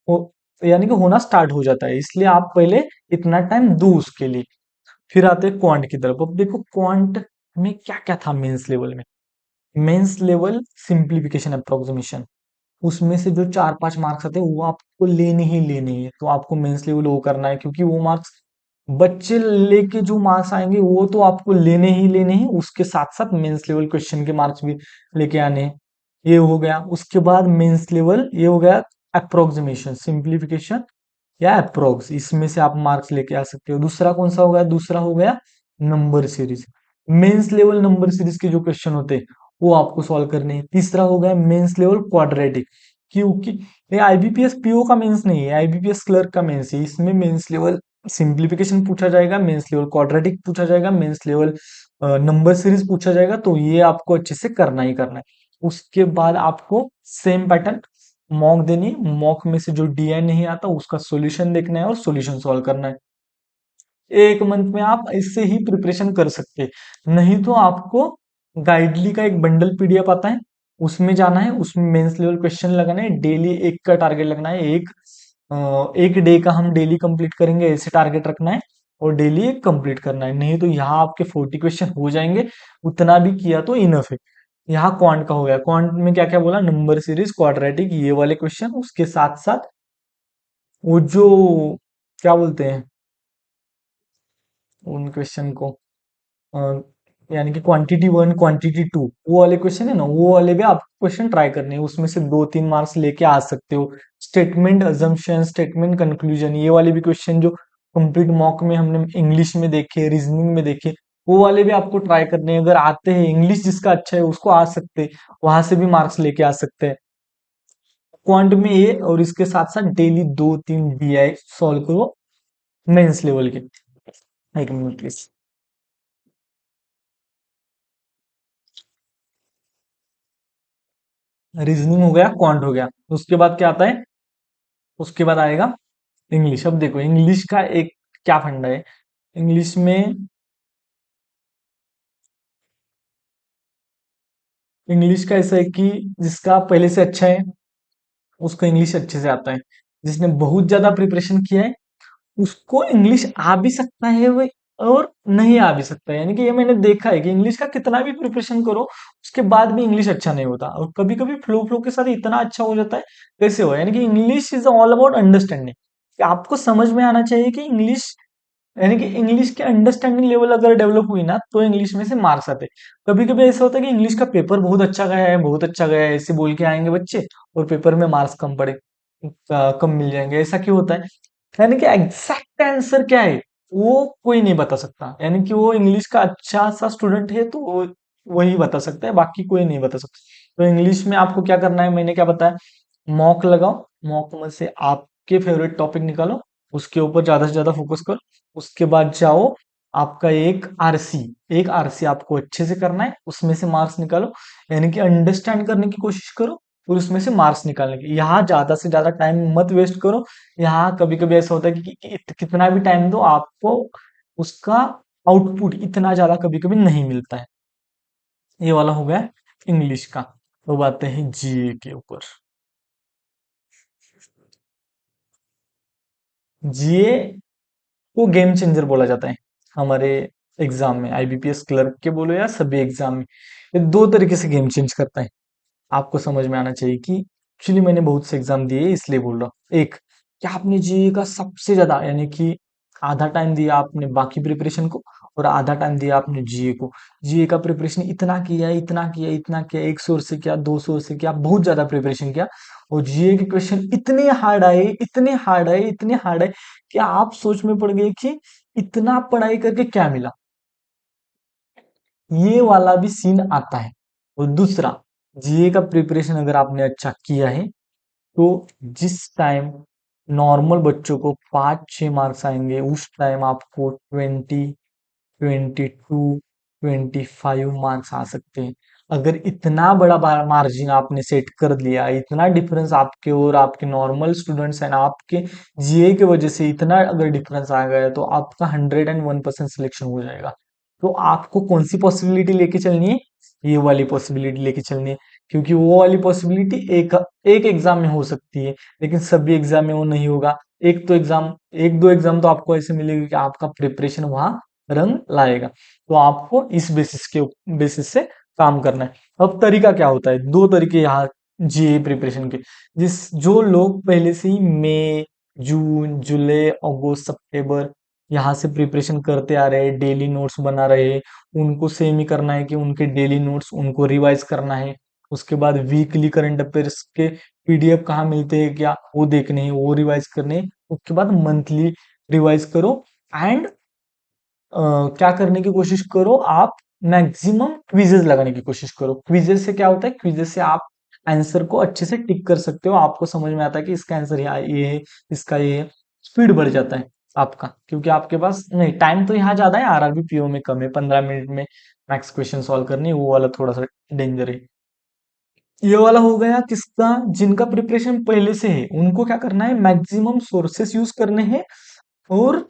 S1: हो, यानी कि होना स्टार्ट हो जाता है। इसलिए आप पहले इतना टाइम दो उसके लिए। फिर आते हैं क्वांट की तरफ। अब देखो क्वांट में क्या क्या था मेंस लेवल में। मेंस लेवल सिंप्लीफिकेशन अप्रोक्सीमेशन, उसमें से जो 4-5 मार्क्स आते हैं वो आपको लेने ही लेने हैं। तो आपको मेंस लेवल वो करना है, क्योंकि वो मार्क्स बच्चे लेके जो मार्क्स आएंगे वो तो आपको लेने ही लेने हैं, उसके साथ साथ मेंस लेवल क्वेश्चन के मार्क्स भी लेके आने हैं। ये हो गया। उसके बाद मेंस लेवल ये हो गया अप्रोक्सीमेशन सिंप्लीफिकेशन या अप्रोक्स, इसमें से आप मार्क्स लेके आ सकते हो। दूसरा कौन सा हो गया, दूसरा हो गया number series. Mains level number series के जो क्वेश्चन होते हैं वो आपको सॉल्व करने हैं। तीसरा हो गया मेंस लेवल क्वाड्रेटिक, क्योंकि ये आईबीपीएस पीओ का मेंस नहीं है, आईबीपीएस क्लर्क का मेंस है। इसमें मेंस लेवल सिंप्लीफिकेशन पूछा जाएगा, मेंस लेवल क्वाड्रेटिक पूछा जाएगा, मेंस लेवल नंबर सीरीज पूछा जाएगा। तो ये आपको अच्छे से करना ही करना है। उसके बाद आपको सेम पैटर्न मॉक देनी है, मॉक में से जो डीआई नहीं आता उसका सॉल्यूशन देखना है और सॉल्यूशन सॉल्व करना है। 1 मंथ में आप इससे ही प्रिपरेशन कर सकते हैं। नहीं तो आपको गाइडली का एक बंडल पीडीएफ आता है, उसमें जाना है, उसमें मेंस लेवल क्वेश्चन लगाना है, डेली एक का टारगेट लगना है। एक डे का हम डेली कंप्लीट करेंगे ऐसे टारगेट रखना है, और डेली एक कंप्लीट करना है। नहीं तो यहाँ आपके 40 क्वेश्चन हो जाएंगे, उतना भी किया तो इनफ है। यहाँ क्वांट का हो गया। क्वांट में क्या क्या बोला, नंबर सीरीज क्वाड्रेटिक ये वाले क्वेश्चन, उसके साथ साथ वो जो क्या बोलते हैं उन क्वेश्चन को, अ, यानी कि क्वांटिटी 1 क्वांटिटी 2 वो वाले क्वेश्चन है ना, वो वाले भी आप क्वेश्चन ट्राई करने हैं। उसमें से 2-3 मार्क्स लेके आ सकते हो। स्टेटमेंट अजम्पशन स्टेटमेंट कंक्लूजन ये वाले भी क्वेश्चन जो कंप्लीट मॉक में हमने इंग्लिश में देखे रीजनिंग में देखे, वो वाले भी आपको ट्राई करने हैं। अगर आते हैं, इंग्लिश जिसका अच्छा है उसको आ सकते हैं, वहां से भी मार्क्स लेके आ सकते हैं। क्वांट में ये, और इसके साथ साथ डेली 2-3 डीआई सॉल्व करो मेंस लेवल के। 1 मिनट प्लीज। रीजनिंग हो गया, क्वांट हो गया। उसके बाद क्या आता है, उसके बाद आएगा इंग्लिश। अब देखो इंग्लिश का एक क्या फंडा है इंग्लिश में। इंग्लिश का ऐसा है कि जिसका पहले से अच्छा है उसको इंग्लिश अच्छे से आता है। जिसने बहुत ज्यादा प्रिपरेशन किया है उसको इंग्लिश आ भी सकता है वो, और नहीं आ भी सकता है। यानी कि ये मैंने देखा है कि इंग्लिश का कितना भी प्रिपरेशन करो उसके बाद भी इंग्लिश अच्छा नहीं होता, और कभी कभी फ्लो फ्लो के साथ इतना अच्छा हो जाता है। कैसे हो, यानी कि English is all about understanding. आपको समझ में आना चाहिए कि इंग्लिश, यानी कि इंग्लिश के अंडरस्टैंडिंग लेवल अगर डेवलप हुई ना तो इंग्लिश में से मार्क्स आते। कभी कभी ऐसा होता है कि इंग्लिश का पेपर बहुत अच्छा गया है, बहुत अच्छा गया है ऐसे बोल के आएंगे बच्चे, और पेपर में मार्क्स कम पड़े, कम मिल जाएंगे। ऐसा क्यों होता है, यानी कि एग्जैक्ट आंसर क्या है वो कोई नहीं बता सकता। यानी कि वो इंग्लिश का अच्छा सा स्टूडेंट है तो वो वही बता सकता है, बाकी कोई नहीं बता सकता। तो इंग्लिश में आपको क्या करना है, मैंने क्या बताया, मॉक लगाओ, मॉक में से आपके फेवरेट टॉपिक निकालो, उसके ऊपर ज्यादा से ज्यादा फोकस करो। उसके बाद जाओ, आपका एक आरसी आपको अच्छे से करना है, उसमें से मार्क्स निकालो। यानी कि अंडरस्टैंड करने की कोशिश करो और उसमें से मार्क्स निकालने की। यहाँ ज्यादा से ज्यादा टाइम मत वेस्ट करो। यहाँ कभी कभी ऐसा होता है कि कितना भी टाइम दो आपको उसका आउटपुट इतना ज्यादा कभी कभी नहीं मिलता है। ये वाला हो गया इंग्लिश का। तो बातें हैं जीए के ऊपर। जीए को गेम चेंजर बोला जाता है हमारे एग्जाम में, आईबीपीएस क्लर्क के बोलो या सभी एग्जाम में। ये दो तरीके से गेम चेंज करता है। आपको समझ में आना चाहिए कि एक्चुअली मैंने बहुत से एग्जाम दिए इसलिए बोल रहा हूँ। एक, क्या आपने जीए का सबसे ज्यादा, यानी कि आधा टाइम दिया आपने बाकी प्रिपरेशन को, और आधा टाइम दिया आपने जीए को। जीए का प्रिपरेशन इतना किया इतना किया इतना किया, एक सोर्स से किया, 2 सोर्स से किया, बहुत ज्यादा प्रिपरेशन किया, और जीए के क्वेश्चन इतने हार्ड आए इतने हार्ड आए इतने हार्ड आए कि आप सोच में पड़ गए कि इतना पढ़ाई करके क्या मिला। ये वाला भी सीन आता है। और दूसरा, जीए का प्रिपरेशन अगर आपने अच्छा किया है तो जिस टाइम नॉर्मल बच्चों को 5-6 मार्क्स आएंगे उस टाइम आपको 20, 22, 25 मार्क्स आ सकते हैं। अगर इतना बड़ा मार्जिन आपने सेट कर लिया, इतना डिफरेंस आपके और आपके नॉर्मल स्टूडेंट्स एंड आपके जीए की वजह से इतना अगर डिफरेंस आ गया, तो आपका 101% सिलेक्शन हो जाएगा। तो आपको कौन सी पॉसिबिलिटी लेके चलनी है? ये वाली पॉसिबिलिटी लेके चलनी है, क्योंकि वो वाली पॉसिबिलिटी एक एक एग्जाम में हो सकती है, लेकिन सभी एग्जाम में वो नहीं होगा। एक दो एग्जाम तो आपको ऐसे मिलेगी कि आपका प्रिपरेशन वहां रंग लाएगा। तो आपको इस बेसिस से काम करना है। अब तरीका क्या होता है? दो तरीके यहाँ जीए प्रिपरेशन के। जिस जो लोग पहले से ही मई, जून, जुलाई, अगस्त, सितंबर यहाँ से प्रिपरेशन करते आ रहे हैं, डेली नोट्स बना रहे हैं, उनको सेम ही करना है कि उनके डेली नोट्स उनको रिवाइज करना है। उसके बाद वीकली करंट अफेयर्स के पीडीएफ कहाँ मिलते हैं क्या, वो देखने हैं, वो रिवाइज करने हैं। उसके बाद मंथली रिवाइज करो एंड क्या करने की कोशिश करो आप, मैक्सिमम क्विजेस लगाने की कोशिश करो। क्विजेस से क्या होता है? क्विजेस से आप आंसर को अच्छे से टिक कर सकते हो, आपको समझ में आता है कि इसका आंसर यहाँ ये है, इसका ये है। स्पीड बढ़ जाता है आपका, क्योंकि आपके पास नहीं, टाइम तो यहाँ ज्यादा है, आरआरबी पीओ में कम है, 15 मिनट में मैक्स क्वेश्चन सॉल्व करनी है, वो वाला थोड़ा सा डेंजर है। ये वाला हो गया किसका? जिनका प्रिपरेशन पहले से है, उनको क्या करना है? मैक्सिमम सोर्सेस यूज करने हैं, और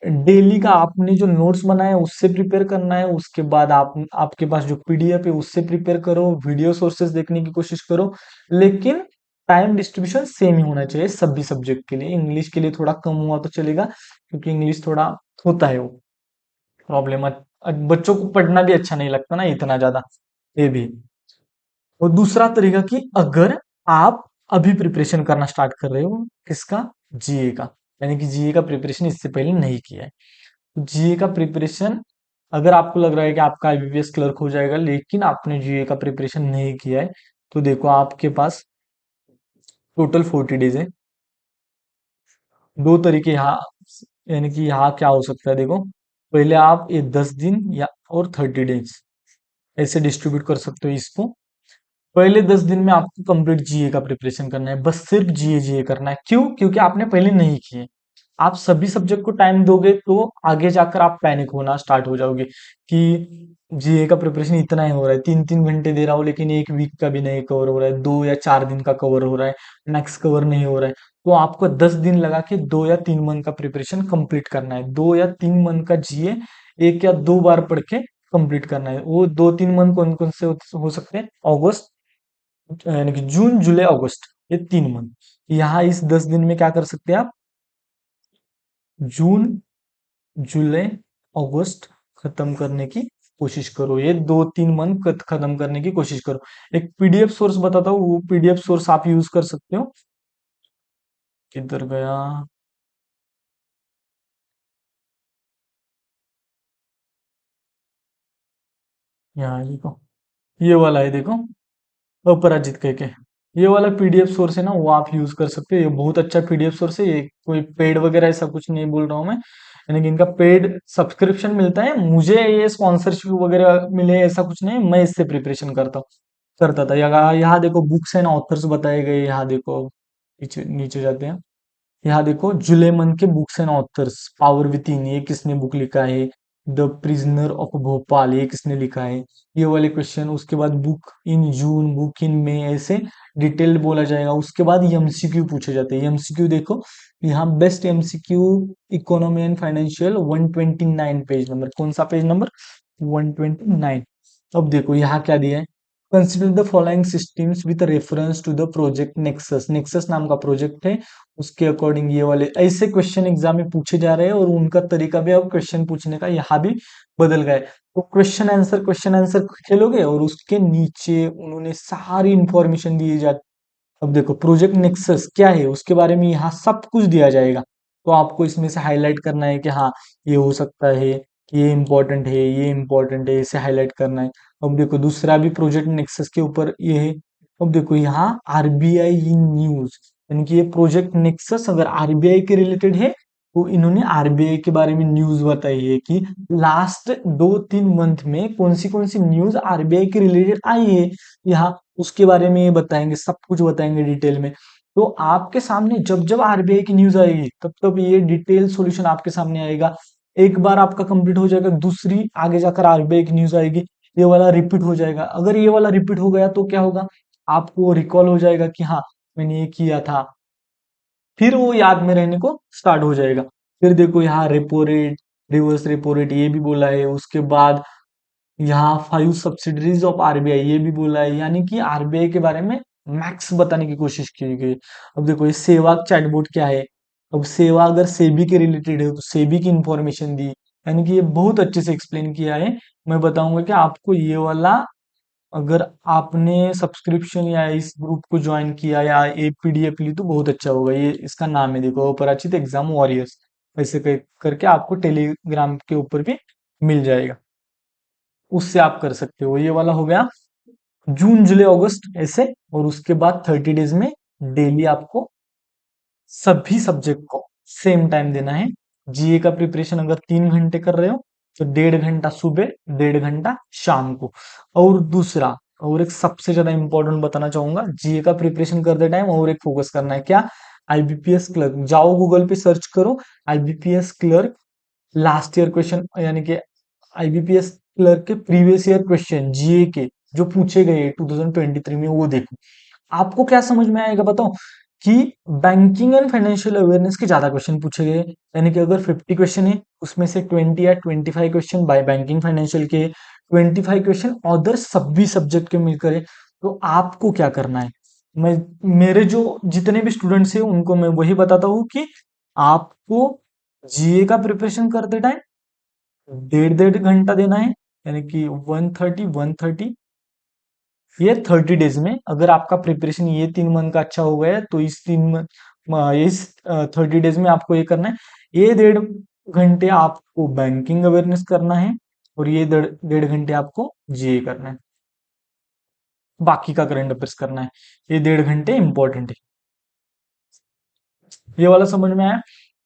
S1: डेली का आपने जो नोट्स बनाए उससे प्रिपेयर करना है। उसके बाद आप आपके पास जो पीडीएफ है उससे प्रिपेयर करो, वीडियो सोर्सेस देखने की कोशिश करो, लेकिन टाइम डिस्ट्रीब्यूशन सेम ही होना चाहिए सभी सब्जेक्ट के लिए। इंग्लिश के लिए थोड़ा कम हुआ तो चलेगा, क्योंकि इंग्लिश थोड़ा होता है वो प्रॉब्लम। बच्चों को पढ़ना भी अच्छा नहीं लगता ना इतना ज्यादा, ये भी। और दूसरा तरीका कि अगर आप अभी प्रिपरेशन करना स्टार्ट कर रहे हो, किसका? जीए का। यानी कि जीए का प्रिपरेशन इससे पहले नहीं किया है। जीए का प्रिपरेशन, अगर आपको लग रहा है कि आपका आईबीपीएस क्लर्क हो जाएगा, लेकिन आपने जीए का प्रिपरेशन नहीं किया है, तो देखो आपके पास टोटल 40 डेज है। दो तरीके यहाँ, यानी कि यहाँ क्या हो सकता है देखो, पहले आप ये 10 दिन या और 30 डेज ऐसे डिस्ट्रीब्यूट कर सकते हो इसको। पहले 10 दिन में आपको कंप्लीट जीए का प्रिपरेशन करना है, बस सिर्फ जीए जीए करना है। क्यों? क्योंकि आपने पहले नहीं किए। आप सभी सब्जेक्ट को टाइम दोगे तो आगे जाकर आप पैनिक होना स्टार्ट हो जाओगे कि जीए का प्रिपरेशन इतना ही हो रहा है, 3 3 घंटे दे रहा हूँ, लेकिन एक वीक का भी नहीं कवर हो रहा है, 2 या 4 दिन का कवर हो रहा है, मैक्स कवर नहीं हो रहा है। तो आपको 10 दिन लगा के 2 या 3 मंथ का प्रिपरेशन कंप्लीट करना है। 2 या 3 मंथ का जीए 1 या 2 बार पढ़ के कंप्लीट करना है। वो 2 3 मंथ कौन कौन से हो सकते हैं? अगस्त, यानी कि जून, जुलाई, अगस्त, ये 3 मंथ। यहाँ इस 10 दिन में क्या कर सकते हैं आप? जून, जुलाई, अगस्त खत्म करने की कोशिश करो। ये 2 3 मंथ खत्म करने की कोशिश करो। एक पीडीएफ सोर्स बताता हूँ, वो पीडीएफ सोर्स आप यूज कर सकते हो। किधर गया? यहाँ देखो, ये वाला है देखो, अपराजित कह के। ये वाला पीडीएफ सोर्स है ना, वो आप यूज कर सकते हो। ये बहुत अच्छा पीडीएफ सोर्स है, ये कोई पेड वगैरह ऐसा कुछ नहीं बोल रहा हूँ मैं, यानी कि इनका पेड सब्सक्रिप्शन मिलता है। मुझे ये स्पॉन्सरशिप वगैरह मिले ऐसा कुछ नहीं, मैं इससे प्रिपरेशन करता था। यहाँ देखो बुक्स एंड ऑथर्स बताए गए, यहाँ देखो नीचे नीचे जाते हैं। यहाँ देखो जुलेमन के books and authors, power with in ये किसने बुक लिखा है, द प्रिजनर ऑफ भोपाल ये किसने लिखा है, ये वाले क्वेश्चन। उसके बाद book in June, book in मई, ऐसे डिटेल्ड बोला जाएगा। उसके बाद एमसीक्यू पूछे जाते हैं। एमसीक्यू देखो, यहाँ best MCQ economy and financial 129 page number, कौन सा पेज नंबर? 129। अब देखो यहाँ क्या दिया है, consider the following systems with reference to the project nexus. Nexus नाम का प्रोजेक्ट है, उसके अकॉर्डिंग ये वाले ऐसे क्वेश्चन एग्जाम में पूछे जा रहे हैं, और उनका तरीका भी अब क्वेश्चन पूछने का यहाँ भी बदल गया है। तो क्वेश्चन आंसर खेलोगे, और उसके नीचे उन्होंने सारी इंफॉर्मेशन दी जा। अब देखो प्रोजेक्ट नेक्सस क्या है, उसके बारे में यहाँ सब कुछ दिया जाएगा। तो आपको इसमें से हाईलाइट करना है कि हाँ ये हो सकता है, ये इम्पोर्टेंट है, ये इम्पोर्टेंट है, इसे हाईलाइट करना है। अब देखो दूसरा भी प्रोजेक्ट नेक्सस के ऊपर ये है। अब देखो यहाँ आरबीआई इन न्यूज, यानी कि ये प्रोजेक्ट नेक्सस अगर आरबीआई के रिलेटेड है, तो इन्होंने आरबीआई के बारे में न्यूज बताई है कि लास्ट 2 3 मंथ में कौन सी न्यूज आरबीआई के रिलेटेड आई है। यहाँ उसके बारे में ये बताएंगे, सब कुछ बताएंगे डिटेल में। तो आपके सामने जब जब आरबीआई की न्यूज आएगी, तब तब ये डिटेल सॉल्यूशन आपके सामने आएगा। एक बार आपका कंप्लीट हो जाएगा, दूसरी आगे जाकर आरबीआई की न्यूज आएगी, ये वाला रिपीट हो जाएगा। अगर ये वाला रिपीट हो गया तो क्या होगा, आपको रिकॉल हो जाएगा कि हाँ मैंने ये किया था, फिर वो याद में रहने को स्टार्ट हो जाएगा। फिर देखो यहाँ repo rate, reverse repo rate ये भी बोला है, उसके बाद यहाँ 5 सब्सिडरीज ऑफ आरबीआई ये भी बोला है, यानी कि आरबीआई के बारे में मैक्स बताने की कोशिश की गई। अब देखो ये सेवा चैटबॉट क्या है, अब सेवा अगर सेबी के रिलेटेड है तो सेबी की इंफॉर्मेशन दी, यानी कि ये बहुत अच्छे से एक्सप्लेन किया है। मैं बताऊंगा कि आपको ये वाला, अगर आपने सब्सक्रिप्शन या इस ग्रुप को ज्वाइन किया या ये पीडीएफ ली तो बहुत अच्छा होगा। ये इसका नाम है देखो, अपराजित एग्जाम वॉरियर्स, ऐसे करके आपको टेलीग्राम के ऊपर भी मिल जाएगा, उससे आप कर सकते हो। ये वाला हो गया जून जुलाई अगस्त ऐसे, और उसके बाद 30 डेज में डेली आपको सभी सब्जेक्ट को सेम टाइम देना है। जीए का प्रिपरेशन अगर 3 घंटे कर रहे हो तो 1.5 घंटा सुबह, 1.5 घंटा शाम को। और दूसरा, और एक सबसे ज्यादा इंपॉर्टेंट बताना चाहूंगा, जीए का प्रिपरेशन करते टाइम और एक फोकस करना है क्या, आईबीपीएस क्लर्क। जाओ गूगल पे सर्च करो IBPS clerk last year question, यानी कि आईबीपीएस क्लर्क के प्रीवियस ईयर क्वेश्चन जीए के जो पूछे गए 2023 में, वो देखो। आपको क्या समझ में आएगा बताओ, कि बैंकिंग एंड फाइनेंशियल अवेयरनेस के ज्यादा क्वेश्चन पूछे गए, यानी कि अगर 50 क्वेश्चन है उसमें से 20 या 25 क्वेश्चन बाय बैंकिंग फाइनेंशियल के, 25 क्वेश्चन अदर सभी सब्जेक्ट के मिलकर है। तो आपको क्या करना है, मैं मेरे जो जितने भी स्टूडेंट्स हैं उनको मैं वही बताता हूँ कि आपको जीए का प्रिपरेशन करते टाइम 1.5 घंटा देना है, यानी कि 130 ये 30 डेज में। अगर आपका प्रिपरेशन ये 3 मंथ का अच्छा हो गया है तो इस 30 डेज में आपको ये करना है, ये 1.5 घंटे आपको बैंकिंग अवेयरनेस करना है, और ये 1.5 घंटे आपको जीए करना है, बाकी का करंट अफेयर्स करना है। ये 1.5 घंटे इंपॉर्टेंट है। ये वाला समझ में आया।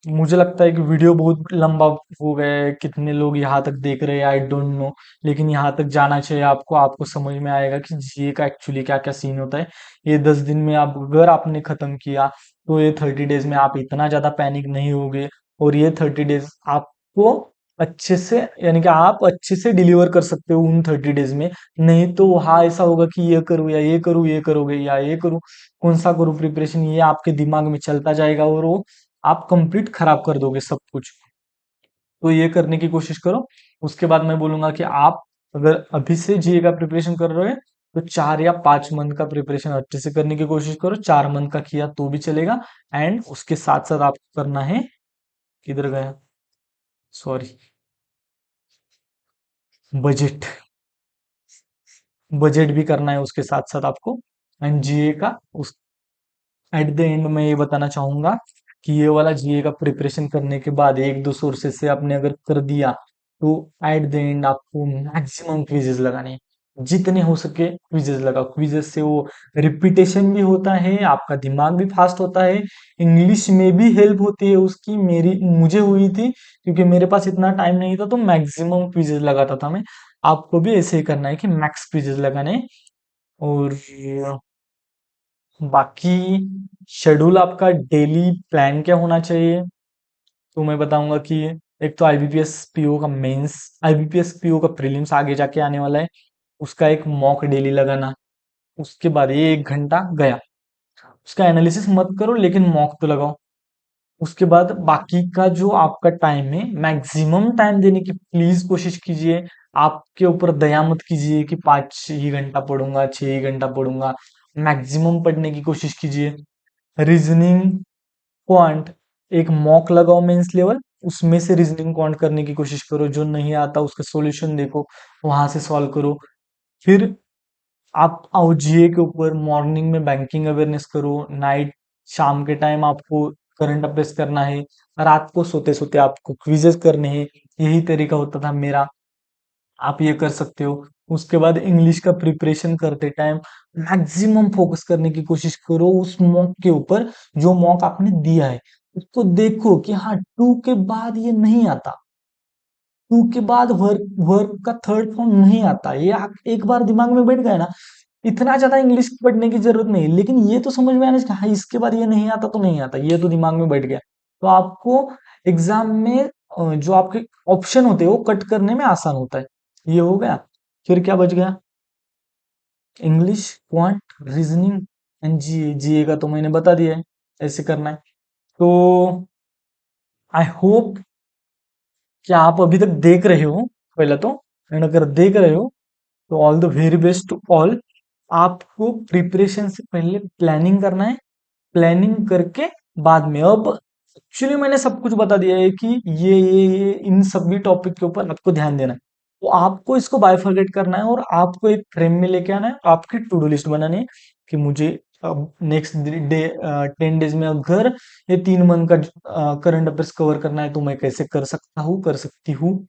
S1: मुझे लगता है कि वीडियो बहुत लंबा हो गया है, कितने लोग यहाँ तक देख रहे हैं आई डोंट नो, लेकिन यहाँ तक जाना चाहिए आपको, आपको समझ में आएगा कि जीए का एक्चुअली क्या क्या सीन होता है। ये 10 दिन में आप अगर आपने खत्म किया तो ये 30 डेज में आप इतना ज्यादा पैनिक नहीं होगे, और ये 30 डेज आपको अच्छे से, यानी कि आप अच्छे से डिलीवर कर सकते हो उन 30 डेज में। नहीं तो हाँ ऐसा होगा कि ये करूँ या ये करूँ, ये करोगे या ये करूँ, कौन सा करूँ प्रिपरेशन, ये आपके दिमाग में चलता जाएगा और वो आप कंप्लीट खराब कर दोगे सब कुछ। तो ये करने की कोशिश करो। उसके बाद मैं बोलूंगा कि आप अगर अभी से जीए का प्रिपरेशन कर रहे हो तो 4 या 5 मंथ का प्रिपरेशन अच्छे से करने की कोशिश करो। 4 मंथ का किया तो भी चलेगा, एंड उसके साथ साथ आपको करना है, किधर गया, सॉरी, बजट, बजट भी करना है उसके साथ साथ आपको, एंड जीए का उस एट द एंड में ये बताना चाहूंगा कि ये वाला जीए का प्रिपरेशन करने के बाद एक दो सोर्सेज से आपने अगर कर दिया तो एट द एंड आपको मैक्सिमम क्विजेस लगाने हैं। जितने हो सके क्विजेस लगाओ, क्विजेस से वो रिपीटेशन भी होता है, आपका दिमाग भी फास्ट होता है, इंग्लिश में भी हेल्प होती है उसकी। मेरी मुझे हुई थी, क्योंकि मेरे पास इतना टाइम नहीं था तो मैक्सिमम क्विजेस लगाता था मैं। आपको भी ऐसे ही करना है कि मैक्स क्विजेस लगाने हैं। और बाकी शेड्यूल आपका डेली प्लान क्या होना चाहिए, तो मैं बताऊंगा कि एक तो आईबीपीएस पीओ का मेंस, आईबीपीएस पीओ का प्रीलिम्स आगे जाके आने वाला है, उसका एक मॉक डेली लगाना। उसके बाद ये 1 घंटा गया, उसका एनालिसिस मत करो लेकिन मॉक तो लगाओ। उसके बाद बाकी का जो आपका टाइम है मैक्सिमम टाइम देने की प्लीज कोशिश कीजिए। आपके ऊपर दया मत कीजिए कि 5 ही घंटा पढ़ूंगा, 6 ही घंटा पढ़ूंगा, मैक्सिमम पढ़ने की कोशिश कीजिए। रीजनिंग क्वांट एक मॉक लगाओ मेंस लेवल, उसमें से रीजनिंग क्वांट करने की कोशिश करो, जो नहीं आता उसका सॉल्यूशन देखो, वहां से सॉल्व करो। फिर आप आओ जीए के ऊपर, मॉर्निंग में बैंकिंग अवेयरनेस करो, नाइट शाम के टाइम आपको करंट अफेयर्स करना है, रात को सोते सोते आपको क्विजेस करने हैं। यही तरीका होता था मेरा, आप ये कर सकते हो। उसके बाद इंग्लिश का प्रिपरेशन करते टाइम मैक्सिमम फोकस करने की कोशिश करो उस मॉक के ऊपर, जो मॉक आपने दिया है उसको देखो कि हाँ टू के बाद ये नहीं आता, टू के बाद वर्क वर्क का थर्ड फॉर्म नहीं आता, ये एक बार दिमाग में बैठ गया ना, इतना ज्यादा इंग्लिश पढ़ने की जरूरत नहीं। लेकिन ये तो समझ में आना चाहिए, हाँ इसके बाद ये नहीं आता तो नहीं आता, ये तो दिमाग में बैठ गया। तो आपको एग्जाम में जो आपके ऑप्शन होते हैं वो कट करने में आसान होता है। ये हो गया। फिर क्या बच गया? इंग्लिश, क्वांट, रीजनिंग एंड जीए। जीए का तो मैंने बता दिया है, ऐसे करना है। तो आई होप कि आप अभी तक देख रहे हो पहले तो, एंड अगर देख रहे हो तो all the very best to all. आपको प्रिपरेशन से पहले प्लानिंग करना है, प्लानिंग करके बाद में, अब एक्चुअली मैंने सब कुछ बता दिया है कि ये इन सभी टॉपिक के ऊपर आपको ध्यान देना है। तो आपको इसको बाइफरकेट करना है और आपको एक फ्रेम में लेके आना है, आपकी टू डू लिस्ट बनानी है कि मुझे अब नेक्स्ट डे 10 डेज में अगर ये 3 मंथ का करंट अफेयर्स कवर करना है तो मैं कैसे कर सकता हूँ, कर सकती हूँ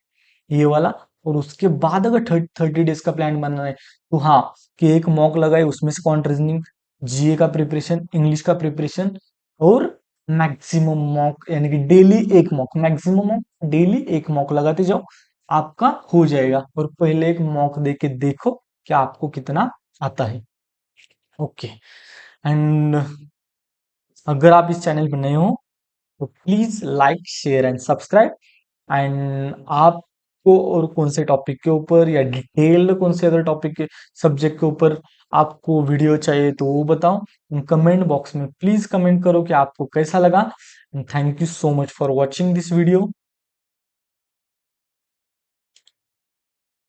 S1: ये वाला। और उसके बाद अगर 30 डेज का प्लान बनाना है तो हाँ, कि एक मॉक लगाए, उसमें से कॉन्ट रीजनिंग, जीए का प्रिपरेशन, इंग्लिश का प्रिपरेशन, और मैक्सिमम मॉक, यानी कि डेली एक मॉक, मैक्सिमम मॉक, डेली एक मॉक लगाते जाओ, आपका हो जाएगा। और पहले एक मॉक दे के देखो कि आपको कितना आता है। ओके। एंड अगर आप इस चैनल पर नए हो तो please like, share and subscribe. And आपको और कौन से टॉपिक के ऊपर या डिटेल्ड कौन से अदर टॉपिक के सब्जेक्ट के ऊपर आपको वीडियो चाहिए तो वो बताओ। कमेंट बॉक्स में प्लीज कमेंट करो कि आपको कैसा लगा। Thank you so much for watching this video.